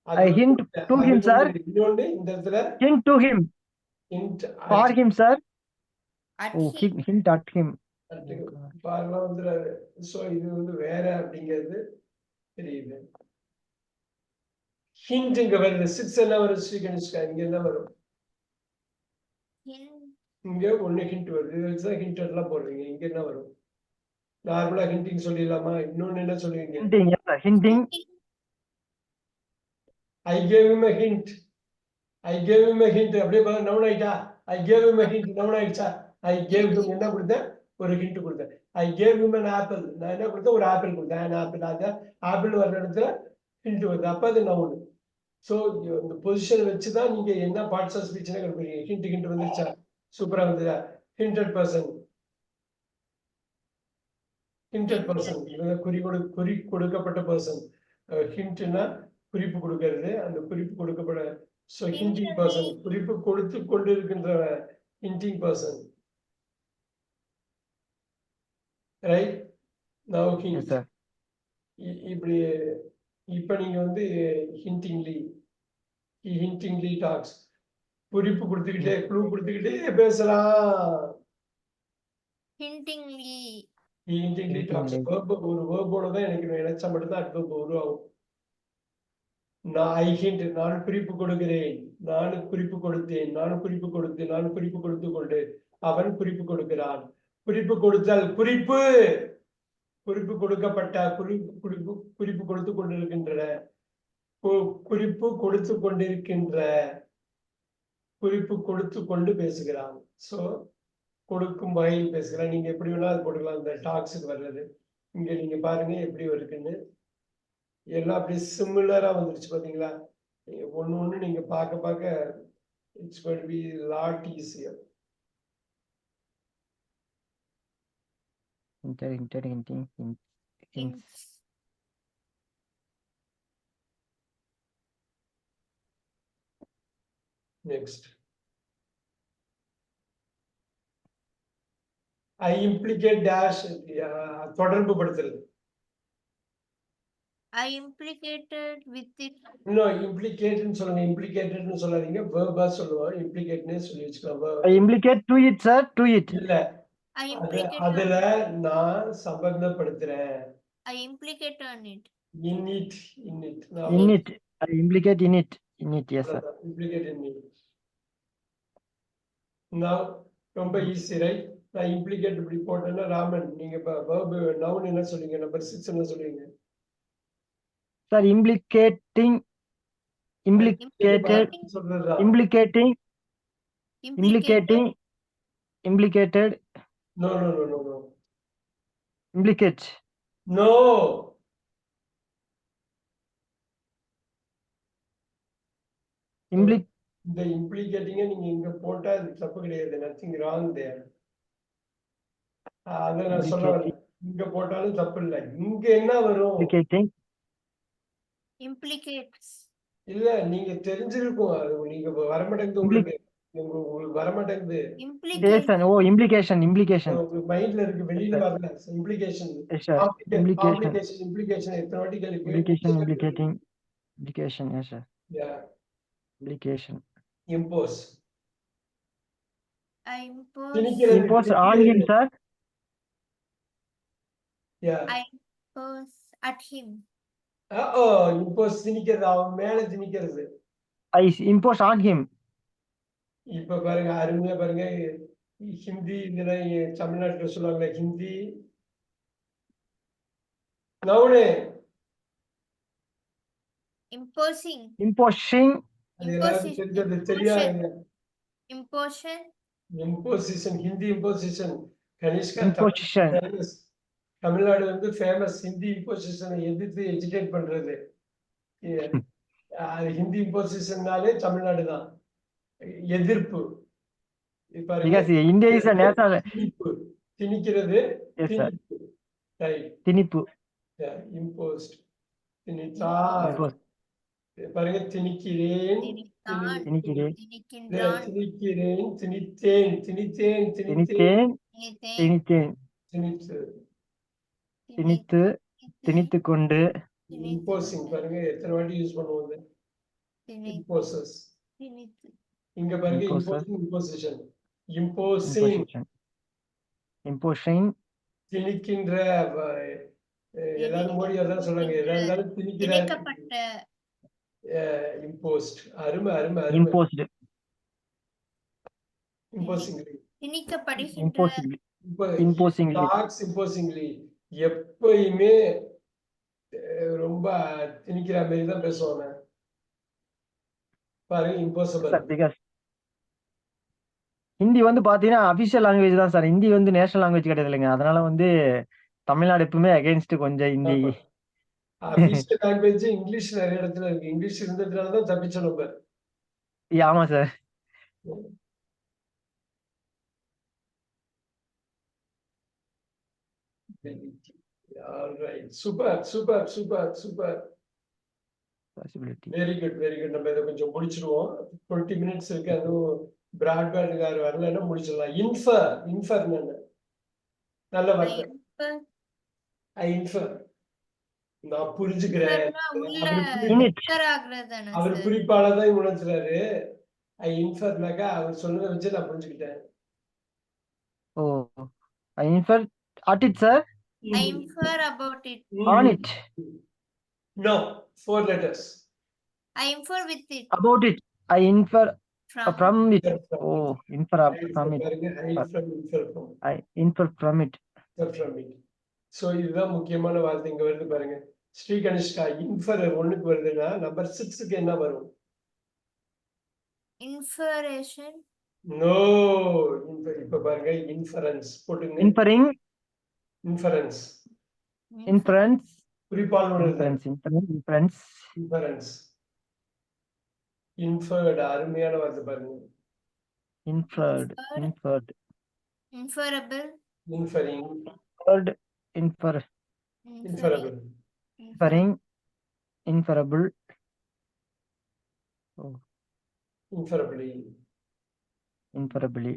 I hint to him, sir. இன்னொன்னு இந்த இடத்துல Hint to him. hint For him, sir. At Oh, him. hint at him. பார்லாம் வந்துடாது. சோ இது வந்து வேற அப்படிங்கிறது தெரியுது. ஹிண்ட் இங்க வருது. 6 என்ன வரும்? ஸ்ரீகணிஷ்கா இங்க என்ன வரும்? Hint. இங்க ஒண்ணு ஹிண்ட் வருது. இது வச்சுதான் ஹிண்ட் எல்லாம் போடுறீங்க. இங்க என்ன வரும்? நார்மலா ஹிண்டிங் சொல்லிடலாமா? இன்னொன்னு என்ன சொல்லுவீங்க? Hinting, yes, sir. Hinting. I gave him a hint. I gave him a hint. அப்படியே நவுன் ஆயிட்டா? I gave him a hint. Noun ஆயிடுச்சா? I gave him என்ன கொடுத்தேன்? ஒரு ஹிண்ட் கொடுத்தேன். I gave him an apple. நான் என்ன கொடுத்தேன்? ஒரு ஆப்பிள் கொடுத்தேன். an apple. அந்த ஆப்பிள் வர்ற இடத்துல ஹிண்ட் வருது. அப்ப அது நவுன். சோ இந்த பொசிஷன் வச்சுதான் நீங்க என்ன பார்ட்ஸ் ஆஃப் ஸ்பீச்னா கண்டுபிடிங்க. ஹிண்ட் ஹிண்ட் வந்துருச்சா? சூப்பரா வந்ததா? Hinted person. ஹிண்டட் பர்சன் குறி கொடுக்கப்பட்ட பர்சன். ஹிண்ட்னா குறிப்பு கொடுக்கிறது. அந்த குறிப்பு கொடுக்கப்பட சோ ஹிண்டிங் பர்சன், குறிப்பு கொடுத்து கொண்டிருக்கின்ற ஹிண்டிங் பர்சன். ரைட்? நவ Yes, ஹிண்ட். sir. இப்படி இப்ப நீங்க வந்து ஹிண்டிங்லி டாக்ஸ். குறிப்பு கொடுத்துக்கிட்டே, க்ளூ கொடுத்துக்கிட்டே பேசலாம். Hintingly. ஹிண்டிங்லி டாக்ஸ். ஒரு வேர்போட தான் எனக்கு நினைச்சா மட்டும்தான் அட்வர்ப் உருவாகும். ஐ ஹிண்ட், நான் குறிப்பு கொடுக்கிறேன், நான் குறிப்பு கொடுத்தேன், நான் குறிப்பு கொடுத்து, நான் குறிப்பு கொடுத்து கொண்டு, அவன் குறிப்பு கொடுக்கிறான். குறிப்பு கொடுத்தல், குறிப்பு குறிப்பு கொடுக்கப்பட்ட, குறிப்பு கொடுத்து கொண்டிருக்கின்ற, குறிப்பு கொடுத்து கொண்டிருக்கின்ற, குறிப்பு கொடுத்து கொண்டு பேசுகிறான். சோ கொடுக்கும் வகையில் பேசுகிறான். நீங்க எப்படி வேணா அது போட்டுக்கலாம். இந்த டாக்ஸுக்கு வர்றது இங்க நீங்க பாருங்க எப்படி இருக்குன்னு. எல்லாம் அப்படியே சிமிலரா வந்துருச்சு பாத்தீங்களா? ஒண்ணு ஒண்ணு நீங்க பார்க்க பார்க்க it's going to be lot easier. hinting. hints. Next. I implicate dash தொடர்பு படுத்தல். I implicated with it. No, implicate ன்னு சொல்லுங்க. Implicated ன்னு சொல்லாதீங்க. Verb ஆ சொல்லுவோம். Implicate னே சொல்லி வச்சுக்கலாம். I implicate to it, sir. To it. இல்ல. I implicate அதுல on நான் சம்பந்தப்படுத்துறேன். I implicate on it. In it. In it. I implicate in it. In it, yes, sir. Implicate in it. Now, ரொம்ப easy right. நான் implicate இப்படி போட்டேன்னா ராமன் நீங்க verb noun என்ன சொல்லுங்க? நம்பர் 6 என்ன சொல்லுவீங்க? Sir, implicated, சொல்றதுதான். implicated, No. implicate. No. இந்த இம்ப்ளிகேட்டிங்க நீங்க இங்க போட்டா அது தப்பு கிடையாது. நத்திங் ராங் தேர். அத நான் சொல்ல வரேன். இங்க போட்டாலும் தப்பு இல்லை. இங்க என்ன வரும்? Implicates. இல்ல நீங்க தெரிஞ்சிருக்கும். அது நீங்க வரமாட்டேங்குது உங்களுக்கு வரமாட்டேங்குது. Implication. Oh, implication. உங்க மைண்ட்ல இருக்கு, வெளியில வரல. இம்ப்ளிகேஷன். Yes, sir. இம்ப்ளிகேஷன் எத்தனை வாட்டி கேள்வி Implication, yes, sir. Yeah. Implication. Impose. I impose. Impose on him, sir. Yeah. I impose at him. impose திணிக்கிறது, அவன் மேல திணிக்கிறது. I impose on him. இப்ப பாருங்க, அருமையா பாருங்க. ஹிந்தி இதெல்லாம் தமிழ்நாட்டுல சொல்லுவாங்க. Hindi noun Imposing. அது எல்லாருக்கும் தெரிஞ்சது. தெரியாது. இம்போசிஷன். ஹிந்தி இம்போசிஷன். கனிஷ்கா தமிழ்நாடு வந்து ஃபேமஸ் ஹிந்தி இம்போசிஷனை எதிர்த்து எஜுகேட் பண்றது. அது ஹிந்தி இம்போசிஷன்னாலே தமிழ்நாடு தான். எதிர்ப்பு. திணிக்கிறது. திணிப்பு. இம்போஸ்ட். பாருங்க, திணிக்கிறேன், திணித்தேன், திணித்து கொண்டு. இம்போசிங் பாருங்க எத்தனை வாட்டி யூஸ் பண்ணுவோம். இம்போசஸ். இங்க பாருங்க, இம்போசிஷன். இம்போசிங் திணிக்கின்ற. எல்லாரும் மோடி அதான் சொல்றாங்க. எல்லாரும் திணிக்கிறாங்க. இம்போஸ்ட். அருமை. Imposed. இம்போசிங்லி எப்பயுமே ரொம்ப திணிக்கிற மாதிரி தான் பேசுவாங்க. பாருங்க, இம்போசிபிள். ஹிந்தி வந்து பாத்தீங்கன்னா அபிஷியல் லாங்குவேஜ் தான் சார். ஹிந்தி வந்து நேஷனல் லாங்குவேஜ் கிடையாது இல்லைங்க. அதனால வந்து தமிழ்நாடு எப்பவுமே அகைன்ஸ்ட் கொஞ்சம் ஹிந்தி. அபிஷியல் லாங்குவேஜ் இங்கிலீஷ் நிறைய இடத்துல இருக்கு. இங்கிலீஷ் இருந்ததுனாலதான் தப்பிச்சோம் நம்ம. ஆமா சார். சூப்பர். Very good. நம்ம இதை கொஞ்சம் முடிச்சிடுவோம். 20 minutes இருக்கு. அதுவும் பிராட்பேண்ட் வரலன்னா முடிச்சிடலாம். இன்ஃபர் நல்ல வார்த்தை. நான் புரிஞ்சுக்கிறேன். அவர் குறிப்பாளதான் உணர்த்துறாரு. ஐ இன்ஃபர்னாக்கா அவர் சொன்னதை வச்சு நான் புரிஞ்சுக்கிட்டேன். ஓ, I infer at it, sir. I infer about it. On it. No, 4 letters. I infer with it. About it. I infer from it. Oh, infer from it. I infer from it. So இதுதான் முக்கியமான வார்த்தை இங்க வருது பாருங்க. Sri Kanishka, infer 1க்கு வருதுன்னா number 6க்கு என்ன வரும்? Inferation. No, இப்ப பாருங்க, இன்ஃபரன்ஸ் போட்டுங்க. Inference. குறிப்பால் inference. Inferred. அருமையான வார்த்தை பாருங்க. Inferred. Inferable. Inferring. Inferred. infer Inferable. inferring inferable Inferably. inferably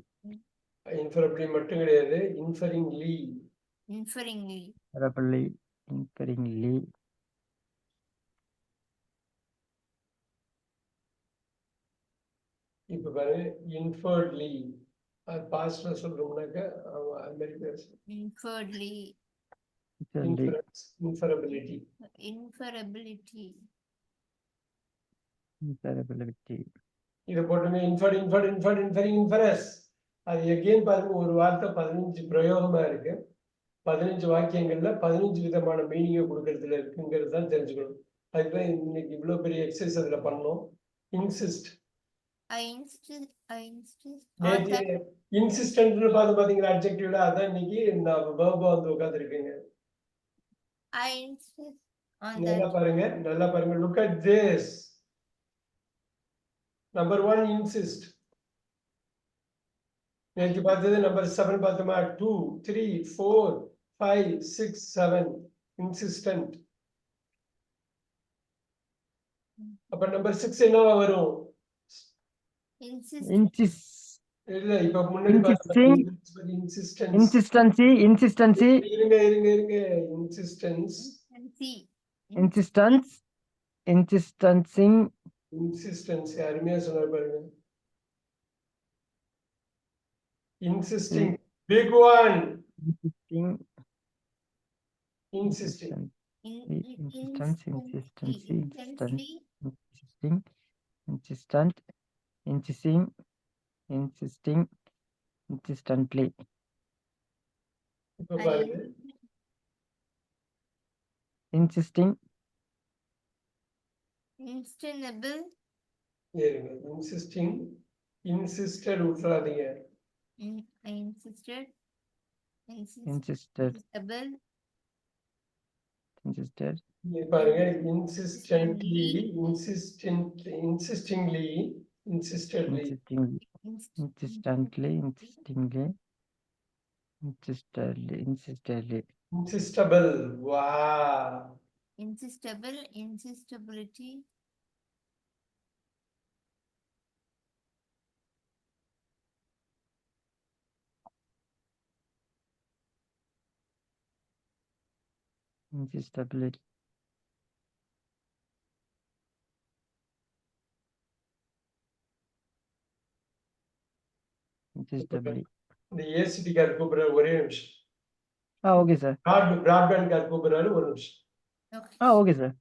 Inferably மட்டும் கிடையாது. Inferringly. inferringly inferringly இப்ப பாருங்க inferredly. பாஸ்ட்ல சொல்றோம்னாக்க அது மாதிரி பேசணும். inferredly Inference, inferability. inferability inferability இதை போட்டுங்க inference. அது எகெயின் பாருங்க ஒரு வார்த்தை 15 பிரயோகமா இருக்கு. 15 வாக்கியங்கள்ல 15 விதமான மீனிங்கை கொடுக்கறதுல இருக்குங்கிறது தான் தெரிஞ்சுக்கணும். அதுக்குதான் இன்னைக்கு இவ்வளவு பெரிய எக்ஸசைஸ் அதுல பண்ணோம். இன்சிஸ்ட் நேற்று இன்சிஸ்டன்ட்னு பாத்தீங்களா அட்ஜெக்டிவ்ல, அதான் இன்னைக்கு நான் வேர்பா வந்து உட்கார்ந்துருக்கேங்க. I insist on நல்லா that. பாருங்க look at this. Number 1 insist. நேற்று பார்த்தது நம்பர் 7 பார்த்தோமா? 2 3 4 5 6 7 இன்சிஸ்டன்ட். அப்ப நம்பர் 6 என்னவா வரும்? இல்ல இப்ப முன்னாடி insistency இருங்க இன்சிஸ்டன்சி அருமையா சொன்னார் பாருங்க. insisting big one. insisting insistently இப்ப பாருங்க insisting instinable இருங்க insisting insisted விட்டுறாதீங்க. insisted insisted பாருங்க insistently insistingly insistedly insistable. Wow. insistability insistability இந்த ஏசிடி கார் கூப்பிடுறாரு, ஒரே நிமிஷம். Okay sir. பிராட்பேண்ட் கார் கூப்பிடுறாரு, ஒரு நிமிஷம். Okay sir.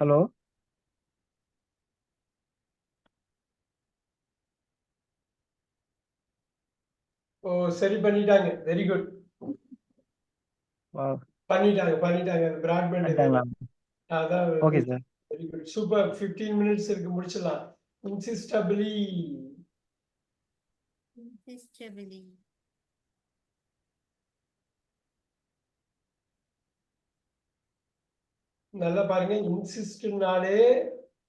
ஹலோ. ஓ சரி பண்ணிட்டாங்க, வெரி குட். பண்ணிட்டாங்க பிராட்பேண்ட். அதான் okay sir. Very good, super. 15 minutes இருக்கு, முடிச்சிடலாம். insistably நல்லா பாருங்க. இன்சிஸ்ட்னாலே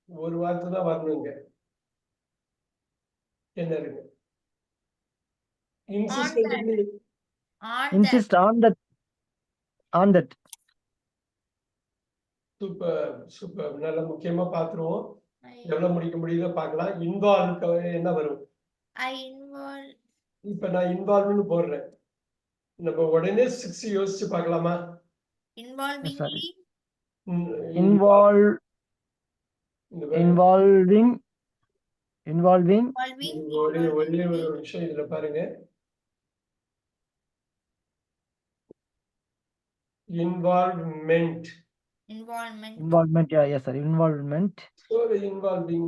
ஒரு வார்த்தை தான் வரணுங்க. என்ன இருக்கு? insistently On that. insist on that. Super super நல்ல முக்கியமா பாத்துருவோம். I, எவ்வளவு முடிக்க முடியுதோ பார்க்கலாம். இன்வால்வ் என்ன வரும்? I involve. இப்ப நான் இன்வால்வ்னு போடுறேன். நம்ம உடனே 6 யோசிச்சு பார்க்கலாமா? Involvingly. Involve. இந்த பாருங்க. Involving. Involving. ஒரே ஒரு Involvingly. விஷயம் இதுல பாருங்க. Involvement. Involvement. Involvement. Yeah, yes, sir. Involvement. So the involving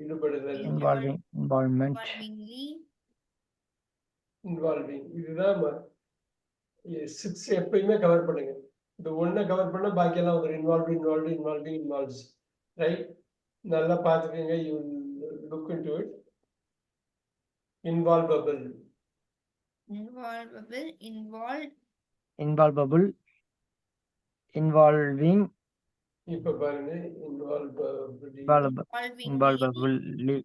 ஈடுபடுதல். Involving. Involvement. Involvingly. Involving இதுதான் 6 எப்பயுமே கவர் பண்ணுங்க. இந்த ஒன்றை கவர் பண்ணா பாக்கியெல்லாம் வந்துடும். Involves right. நல்லா பார்த்துக்கங்க. You look into it. Involvable. Involvable. Involved. Involvable. Involving. இப்ப பாருங்க இன்வால்வபிலிட்டி. Involvably.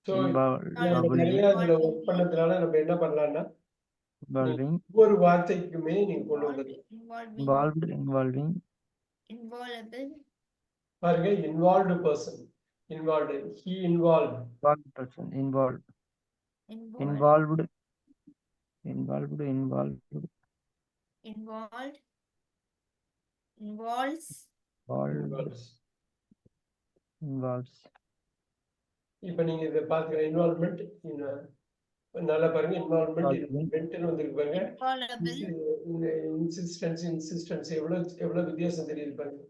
So Involvably. நிறைய இதுல ஒர்க் பண்ணதுனால நம்ம என்ன பண்ணலாம்னா Involving. ஒவ்வொரு வார்த்தைக்குமே நீங்க கொண்டு வந்துருங்க. Involving. Involved. Involving. Involvable. பாருங்க involved person. Involved. He involve. Involved person. Involved. Involved. Involved. Involved. Involved. Involves. Involved. Involves. இப்ப நீங்க இதை பாத்துக்க. இன்வால்வ்மெண்ட் நல்லா பாருங்க. இன்வால்வ்மெண்ட் வந்துருக்கு பாருங்க. Involvable. இன்சிஸ்டன்ஸ் எவ்வளவு வித்தியாசம் தெரியுது பாருங்க.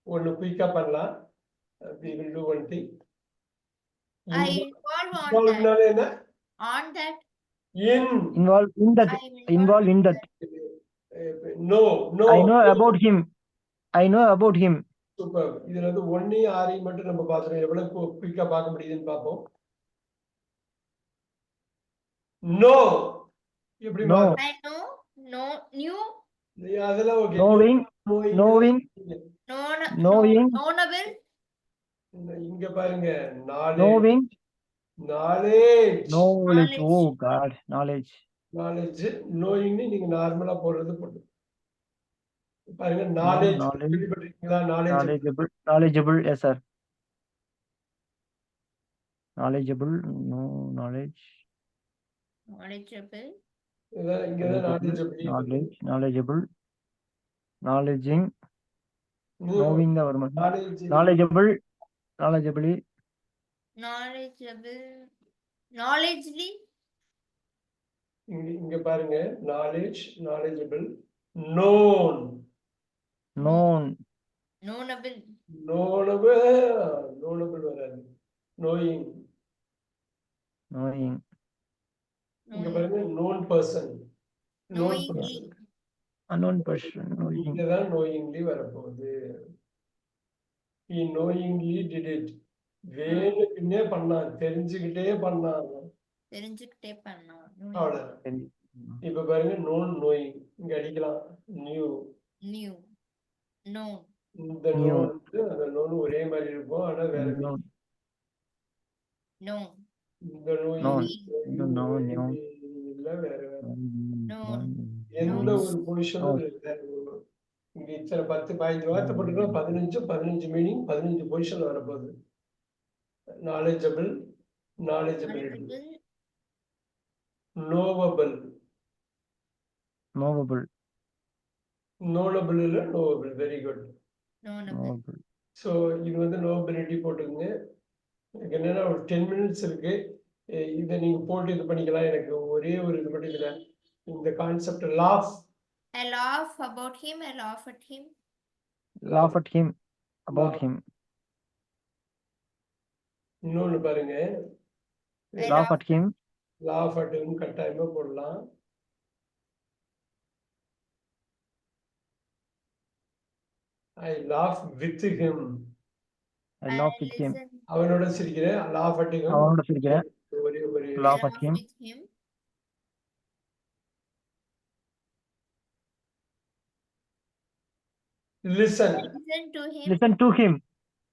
ஒண்ணு குயிக்கா பண்ணலாம். we will do one thing. I involve on that. இன்வால்வ்னால என்ன? On that. Involved in that. I am Involved in that. no I know about him. I know about him. Super. இதுல வந்து 1 6 மட்டும் நம்ம பாத்துறோம். எவ்வளவு குயிக்கா பார்க்க முடியுதுன்னு பாப்போம். no எப்படி No. I know. No. New. அதெல்லாம் okay. Knowing. Knowing. Knowing. Knowable. இங்க பாருங்க. Knowing. knowledge. Knowledge. Oh God. Knowledge. knowing நீங்க நார்மலா போடுறது போட்டு பாருங்க. knowledge Knowledge. கேள்விப்பட்டிருக்கீங்களா? Knowledgeable. Knowledgeable. Yes, sir. Knowledgeable. No knowledge. Knowledgeable. இங்கதான் Knowledge. Knowledgeable. Knowledging. Knowing the word. Knowledgeable. Knowledgeably. Knowledgeable. Knowledgely. இங்க பாருங்க. knowledgeable. known Knowable. knowable வராது. knowing. இங்க பாருங்க. known person. Knowingly. Unknown person. Knowing. இங்கதான் knowingly வரப்போகுது. he knowingly did it. வேணுக்குன்னே பண்ணான். தெரிஞ்சுக்கிட்டே பண்ணான். அவ்வளவுதான். இப்ப பாருங்க. knowing இங்க அடிக்கலாம். new. Known. இந்த known அந்த known ஒரே மாதிரி இருக்கும். ஆனா வேற Known. இந்த இல்ல வேற எந்த ஒரு பொசிஷனும் இல்ல. இங்க இத்தனை 10 15 வார்த்தை போட்டுக்கலாம். 15 மீனிங் 15 பொசிஷன் வரப்போகுது. knowledgeable. knowledgeability. knowable. knowable இல்ல knowable. Very good. Knowable. So இது வந்து knowability போட்டுக்கோங்க. எனக்கு என்னன்னா ஒரு 10 மினிட்ஸ் இருக்கு. இதை நீங்க போட்டு இது பண்ணிக்கலாம். எனக்கு ஒரே ஒரு இது மட்டும் இதுல இந்த concept laugh. I laugh about him. I laugh at him. Laugh at him. About him. இன்னொன்னு பாருங்க. Laugh at him. laugh at him கட்டாயமா போடலாம். I laugh with him. I laugh with him. அவனோட சிரிக்கிறேன். laugh at him. அவனோட சிரிக்கிறேன். ஒரே Laugh at him. with him. listen. Listen to him. Listen to him.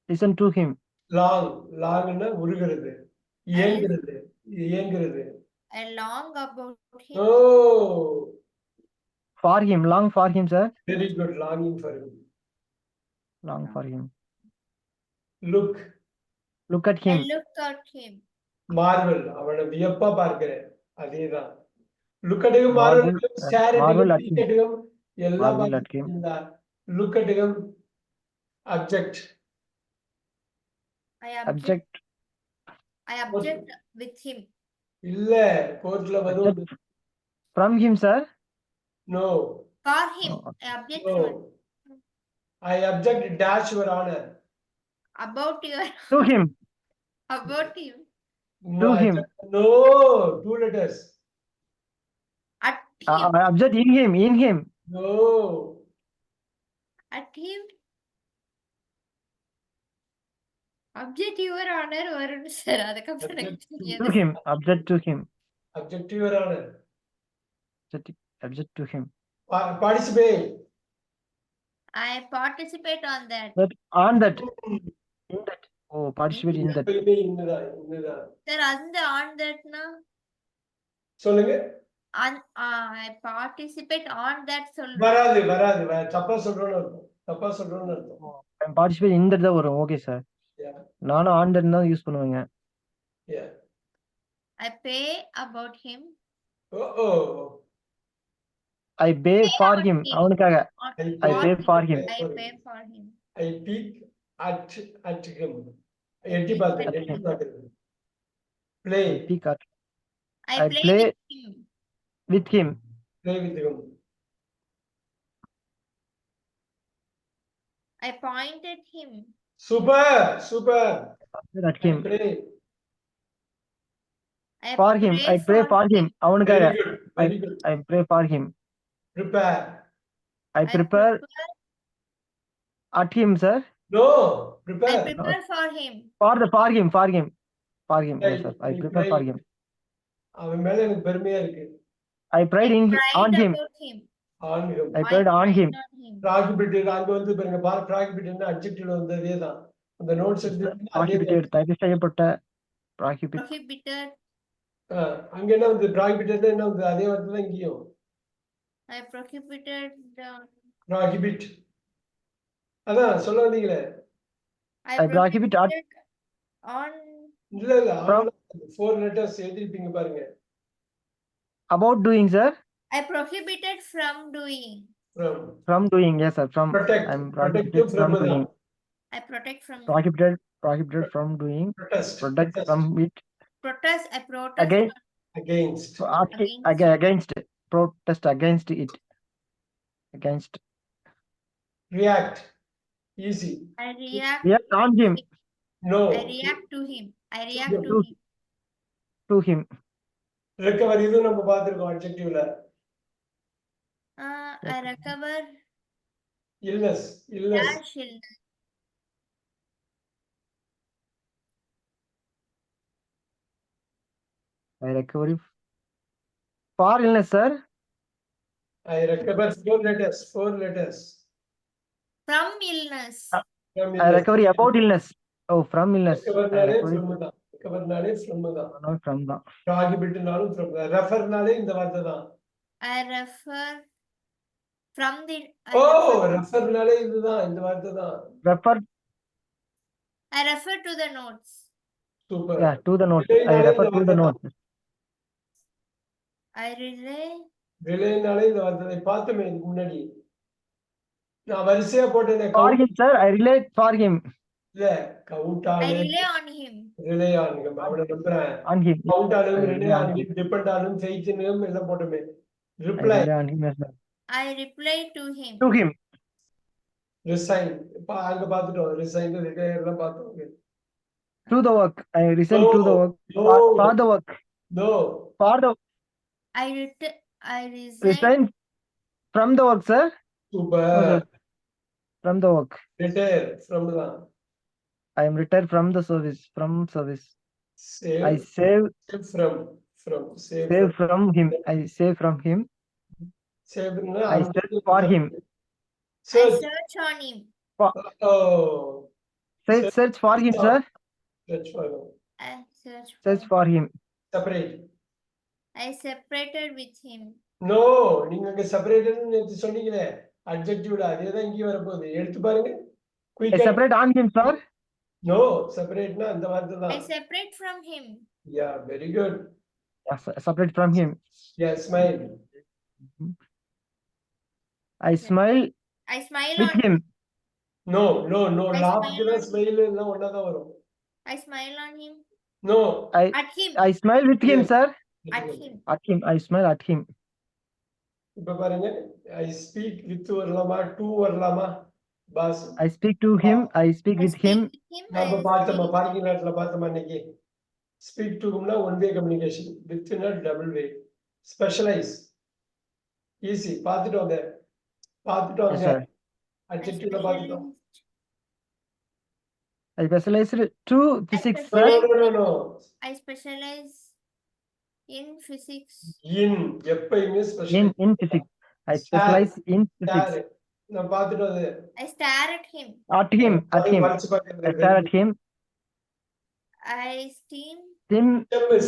Listen to him. longன்னா உருகிறது. ஏங்குறது. I long about him. Oh for him, long for him, sir. Very good, longing for him. Long for him. Look, Look at I him. look at him. marvel, அவனை வியப்பா பார்க்கிறேன். அதேதான். Look at him, Marvel, marvel, stare at marvel him, at peek him. at him, எல்லாம் Marvel at him. பார்க்கிறீங்களா? Look at him, object. I object. Object. I object with him. இல்ல, கோர்ட்ல வரும். Object from him, sir. No, For him. No. I object for no. I object dash your honor. about your To him. about him. No, To him. no, 2 letters. At him. I object in him. In him. No, At him. Object your honor வரும் sir அதுக்கப்புறம் எனக்கு Object to- To தெரியாது. him. Object to him. object to your honor. Object to him. Participate. I participate on that. But on that. In that. Oh, participate in that. எப்பயுமே இன்னுதான், இன்னுதான். Sir அந்த on thatனா சொல்லுங்க. I participate on that சொல்றேன். வராது, வராது. தப்பா சொல்றோம்னு அர்த்தம். தப்பா சொல்றோம்னு அர்த்தம். I'm participate in that தான் வரும். Okay, sir. Yeah, நானும் on that தான் யூஸ் பண்ணுவேங்க. yeah. I pay about him. Oh. I pay for about him. him. அவனுக்காக. I pay for him. I pay for him. I peek at him. எட்டி பார்த்தேன், At எட்டி him. பார்க்கிறது. Play, Peek at. I I play play with him. with him. play with him. I point at him. Super, super. At him. Play. I For him. I pray for him. அவனுக்காக. Very good, very good. I pray for him. Prepare. I prepare at him, sir. No, I prepare. prepare for him. For him. Yes, Right, sir. I you prepare for pray. him. அவன் மேல எனக்கு பெருமையா இருக்கு. I prayed in Pride on him. about him. On him. I prayed on him. Prohibited, அங்க வந்து பாருங்க, prohibited adjective வந்ததே தான். அந்த notes எடுத்து Prohibited. தடை செய்யப்பட்ட. Prohibited. Prohibited. அங்க என்ன வந்து prohibited என்ன வந்து அதே வார்த்தை தான் இங்கேயும். I prohibited. Prohibit. அதான் சொல்ல வந்தீங்களே. I prohibit at- on. இல்ல இல்ல, From- 4 letters எழுதிருப்பீங்க பாருங்க. About doing, sir. I prohibited from doing. From doing, yes, sir. From Protect. I'm Protect prohibited from from doing. I protect from. Prohibited from doing. Protest. Protect from it. Protest. I protest. Again. Against. Against. Protest against it. Against. React. Easy. I react. Yes, on him. No. I react to him. I react to To- him. To him. Recover, இதுவும் நம்ம பார்த்திருக்கோம் adjectiveல. I recover. Illness. Dash illness. I recover. For illness, sir. I recover 4 letters. 4 letters. From illness. From I illness. recover about illness. Oh, from illness. I Recoverனாலே recover from தான். Recoverனாலே from தான். no, from the. Prohibitனாலும் from தான். Referனாலே இந்த வார்த்தை தான். I refer from the. I O, refer- ரெஃபர்னாலே இதுதான், இந்த வார்த்தை தான். Refer. I refer to the notes. Super. Yeah, to the notes. I Relay refer இந்த to the வார்த்தை notes. I relay. ரிலேனாலே இந்த வார்த்தை பார்த்தோமே இதுக்கு முன்னாடி. நான் வரிசையா போட்டேனே, For count him, sir. I relate for him. இல்ல, count I ஆனு, relay on him. relay ஆனுங்க, அவனை நம்புறேன். On him. Count ஆனும், I relay relay on ஆனும், depend ஆனும், faith னும் எல்லாம் போட்டோமே. I Reply, relay on him as well. I reply to him. To him. resign. இப்ப அங்க பார்த்துட்டோம், resign, retire எல்லாம் பார்த்தோம். To the work. I resign to the work. No, For the work. no. For the I resign. resign from the work, sir. Super. sir. From the work. Retire from தான். I am retired from the service. From service. Save, I save save from him. I save from him. save னா I search for him. I Search. search on him. Oh, Search for him, sir. search for him. I search Search for. for him. Separate. I separated with him. No, நீங்க அங்க செப்பரேட்டட்னு நேத்து சொன்னீங்களே அட்ஜெக்டிவ்ல அதே தான் இங்கேயும் வரப்போகுது. எடுத்து பாருங்க. I குயிக்கா. separate on him, sir. No, செப்பரேட்னா அந்த வார்த்தை I தான். separate from him. Yeah, very good. Yes, separate from him. Yeah, smile. I smile I smile with on him. No, no, no. I லாப்க்கு smile தான் on him. Smile எல்லாம் ஒண்ணா தான் வரும். I smile on him. No. At him. I smile with him, Yes. sir. At him. At him. I smile at him. இப்ப பாருங்க. I speak with வரலாமா, to வரலாமா? Pass. I speak to him. I speak I with speak him. with him. நம்ம I பார்த்தோமா, speak. Parking லாட்ல பார்த்தோமா இன்னைக்கு. Speak டுனா ஒன் வே கம்யூனிகேஷன், வித்னா டபுள் வே. Specialise easy. பார்த்துட்டோம் அங்க. பார்த்துட்டோம் Yes, அங்க. sir. I அட்ஜெக்டிவ்ல பார்த்துட்டோம். I specialize to physics, no, sir. No, no, no. I specialize in physics. In எப்பயுமே special. In physics. I specialize in physics. நான் பார்த்துட்டோம் அது. I stare at him. At him. At him. படிச்சு பார்க்கிறது. I stare at him. I steam. Him.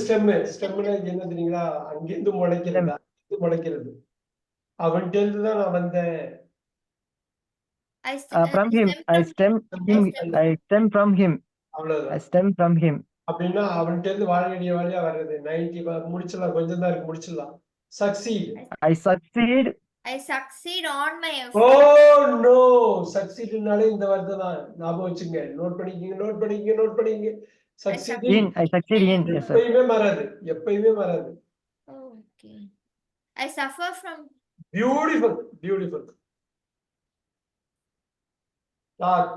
ஸ்டெம்னா என்ன தெரியுங்களா? அங்கிருந்து முளைக்கிறது, அங்கிருந்து முளைக்கிறது. அவன்கிட்ட இருந்து தான் நான் வந்தேன். I From him. I stem him. I stem from him. I அவ்வளவுதான். stem from him. அப்படின்னா அவன்கிட்ட இருந்து வாழக்கூடிய வழியா வர்றது. 90 முடிச்சிடலாம், கொஞ்சம் தான் இருக்கு, முடிச்சிடலாம். Succeed. I succeed. I succeed on my oh effort. No, சக்சீட்னாலே இந்த வார்த்தை தான். ஞாபகம் வச்சுங்க. நோட் பண்ணிக்கங்க, நோட் பண்ணிக்கங்க, நோட் பண்ணிக்கங்க. Succeed In. I succeed in. Yes, sir. எப்பயுமே மாறாது, எப்பயுமே மாறாது. Okay. I suffer from. Beautiful, beautiful. Talk.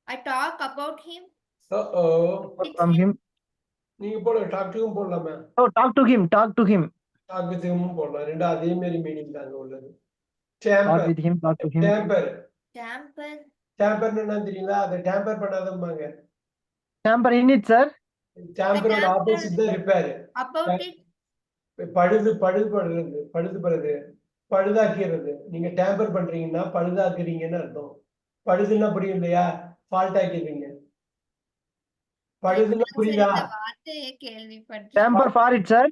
I talk about him. Oh, From him. நீங்க போட டாக் டுவும் போடலாமே. Oh, talk to him. Talk to him. Talk வித்வும் போடலாம். ரெண்டும் அதே மாதிரி மீனிங் தாங்க உள்ளது. Talk tamper. with him. Talk to him. Tamper. Tamper. டேம்பர்னு என்ன தெரியுங்களா? அதை டேம்பர் பண்ணாதம்பாங்க. Tamper in it, sir. டேம்பரோட ஆப்போசிட் தான் ரிப்பேர். About it. பழுதுபடுறது, பழுதாக்கிறது. நீங்க டேம்பர் பண்றீங்கன்னா பழுதாக்குறீங்கன்னு அர்த்தம். பழுதுன்னா புரியும் இல்லையா? ஃபால்ட் ஆக்கிடுறீங்க. பழுதுன்னா புரியுதா? இந்த வார்த்தையே கேள்விப்பட்டேன். Tamper for it, sir.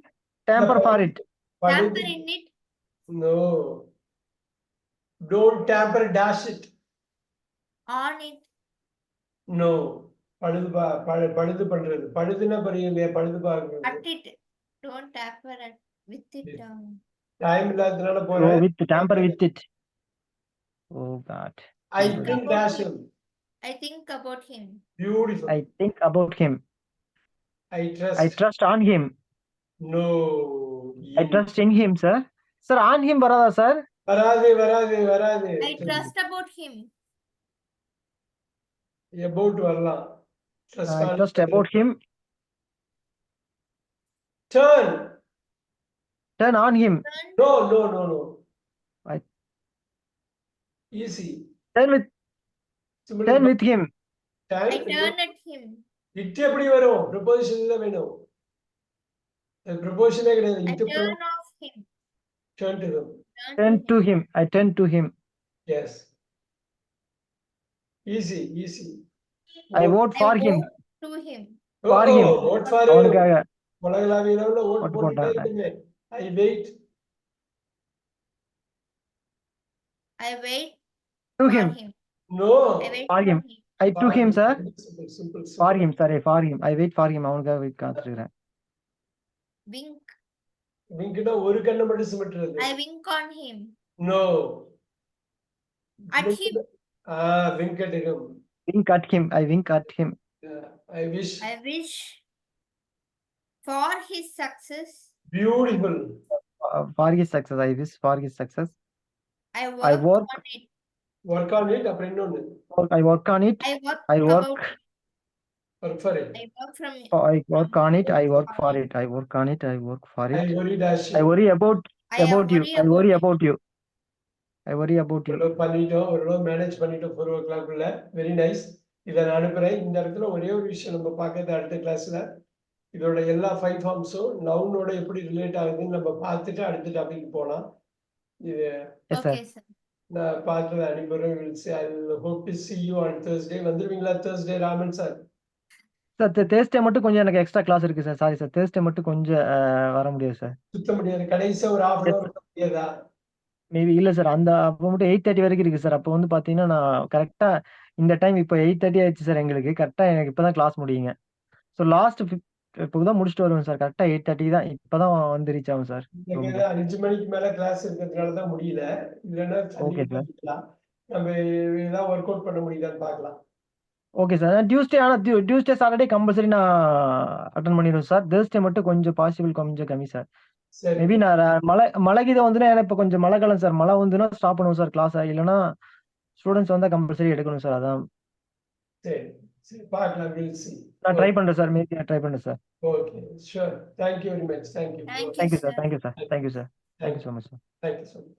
Tamper for it. Tamper in it. No. Don't tamper, dash it. On it. No. பழுது பண்றது. பழுதுன்னா புரியும் இல்லையா? பழுது பார்க்கறது. At it. Don't tamper with it. Time இல்லாததுனால Oh, போறேன். with tamper with it. Oh God. I think dash him. I think about him. Beautiful. I think about him. I trust. I trust on him. No. I trust in him, sir. Sir, on him varada, sir. வராது. I trust about him. About வரலாம். Trust I trust about him. Turn. Turn on him. No. I- Easy. Turn with him. I turn at him. It எப்படி வரும்? ப்ரிபோசிஷன்ல வேணும். ப்ரிபோசிஷனே கிடையாது. I it turn off him. turn to him. Turn to him. I turn to him. Yes. Easy. I vote for him. To him. For him. Vote for him. அவனுக்காக உலகளாவிய அளவுல vote vote போட்டுட்டே போட்டாங்க. இருக்குமே. I wait. I wait To for him. him. No. I wait For for him. him. I took him, sir. Simple. For him, sorry, for him. I wait for him. அவனுக்காக wait காத்துக்கிறேன். Wink. விங்கிட்ட ஒரு கண்ணை மட்டும் சிமிட்டுறது. I wink on him. No. At him. Wink at him. Wink at him. I wink at him. I wish. I wish for his success. Beautiful. For his success. I wish for his success. I I work work. on it. Work on it. அப்புறம் இன்னொன்னு. I work on it. I work. I work. About it. Work for it. I work from. I work on it. I work for it. I work on it. I work for I it. worry dash. I worry about I you. I worry about you. I worry about you. ஓரளவு manage பண்ணிட்டோம் 4 o'clock உள்ள. Very nice. இதை நான் அனுப்புறேன். இந்த இடத்துல ஒரே ஒரு விஷயம் நம்ம பார்க்கறது அடுத்த கிளாஸ்ல. இதோட எல்லா 5 ஃபார்ம்ஸும் நவுனோட எப்படி ரிலேட் ஆகுதுன்னு நம்ம பார்த்துட்டு அடுத்த டாபிக் போலாம். இது Yes, sir. Okay, sir. நான் பார்த்தது அனுப்புறேன். I will hope to see you on Thursday. வந்துருவீங்களா Thursday Raman sir? Sir Thursday மட்டும் கொஞ்சம் எனக்கு எக்ஸ்ட்ரா கிளாஸ் இருக்கு சார். Sorry sir. தேர்ஸ்டே மட்டும் கொஞ்சம் வர முடியாது சார். சுத்த முடியாது. கடைசியா ஒரு half an hour விட முடியாதா? மேபி இல்ல சார். அந்த அப்போ மட்டும் 8:30 வரைக்கும் இருக்கு சார். அப்போ வந்து பாத்தீங்கன்னா நான் கரெக்டா இந்த டைம் இப்போ 8:30 ஆயிடுச்சு சார் எங்களுக்கு. கரெக்டா எனக்கு இப்பதான் கிளாஸ் முடியுங்க. ஸோ லாஸ்ட் இப்போதான் முடிச்சுட்டு வருவேன் சார். கரெக்டா 8:30 தான். இப்பதான் வந்து ரீச் ஆகும் சார் இன்னைக்கு ரூமுக்கு. 5 மணிக்கு மேல கிளாஸ் இருக்கிறதுனால தான் முடியல. இல்லைன்னா ஓகே சார். பண்ணிக்கலாம். நம்ம ஏதாவது ஒர்க் அவுட் பண்ண முடியுதான்னு பார்க்கலாம். Okay sir. Tuesday Saturday compulsory நான் அட்டன் பண்ணிடுவேன் சார். தேர்ஸ்டே மட்டும் கொஞ்சம் பாசிபிள் கொஞ்சம் கம்மி சார். சரி மேபி நான் மழை கீதம் வந்துன்னா ஏன்னா இப்போ கொஞ்சம் மழை காலம் சார். மழை வந்துன்னா ஸ்டாப் பண்ணுவோம் சார் கிளாஸ். இல்லைன்னா ஸ்டூடெண்ட்ஸ் வந்தா கம்பல்சரி எடுக்கணும் சார். அதான் சரி சரி பார்க்கலாம். Will see. நான் ட்ரை பண்றேன் சார். மேபி ட்ரை பண்றேன் sir. Okay sure. Thank you very much. Thank you. Thank you, thank you sir. sir. Thank you sir. Thank you sir. Thank you so much sir. Thank you so much.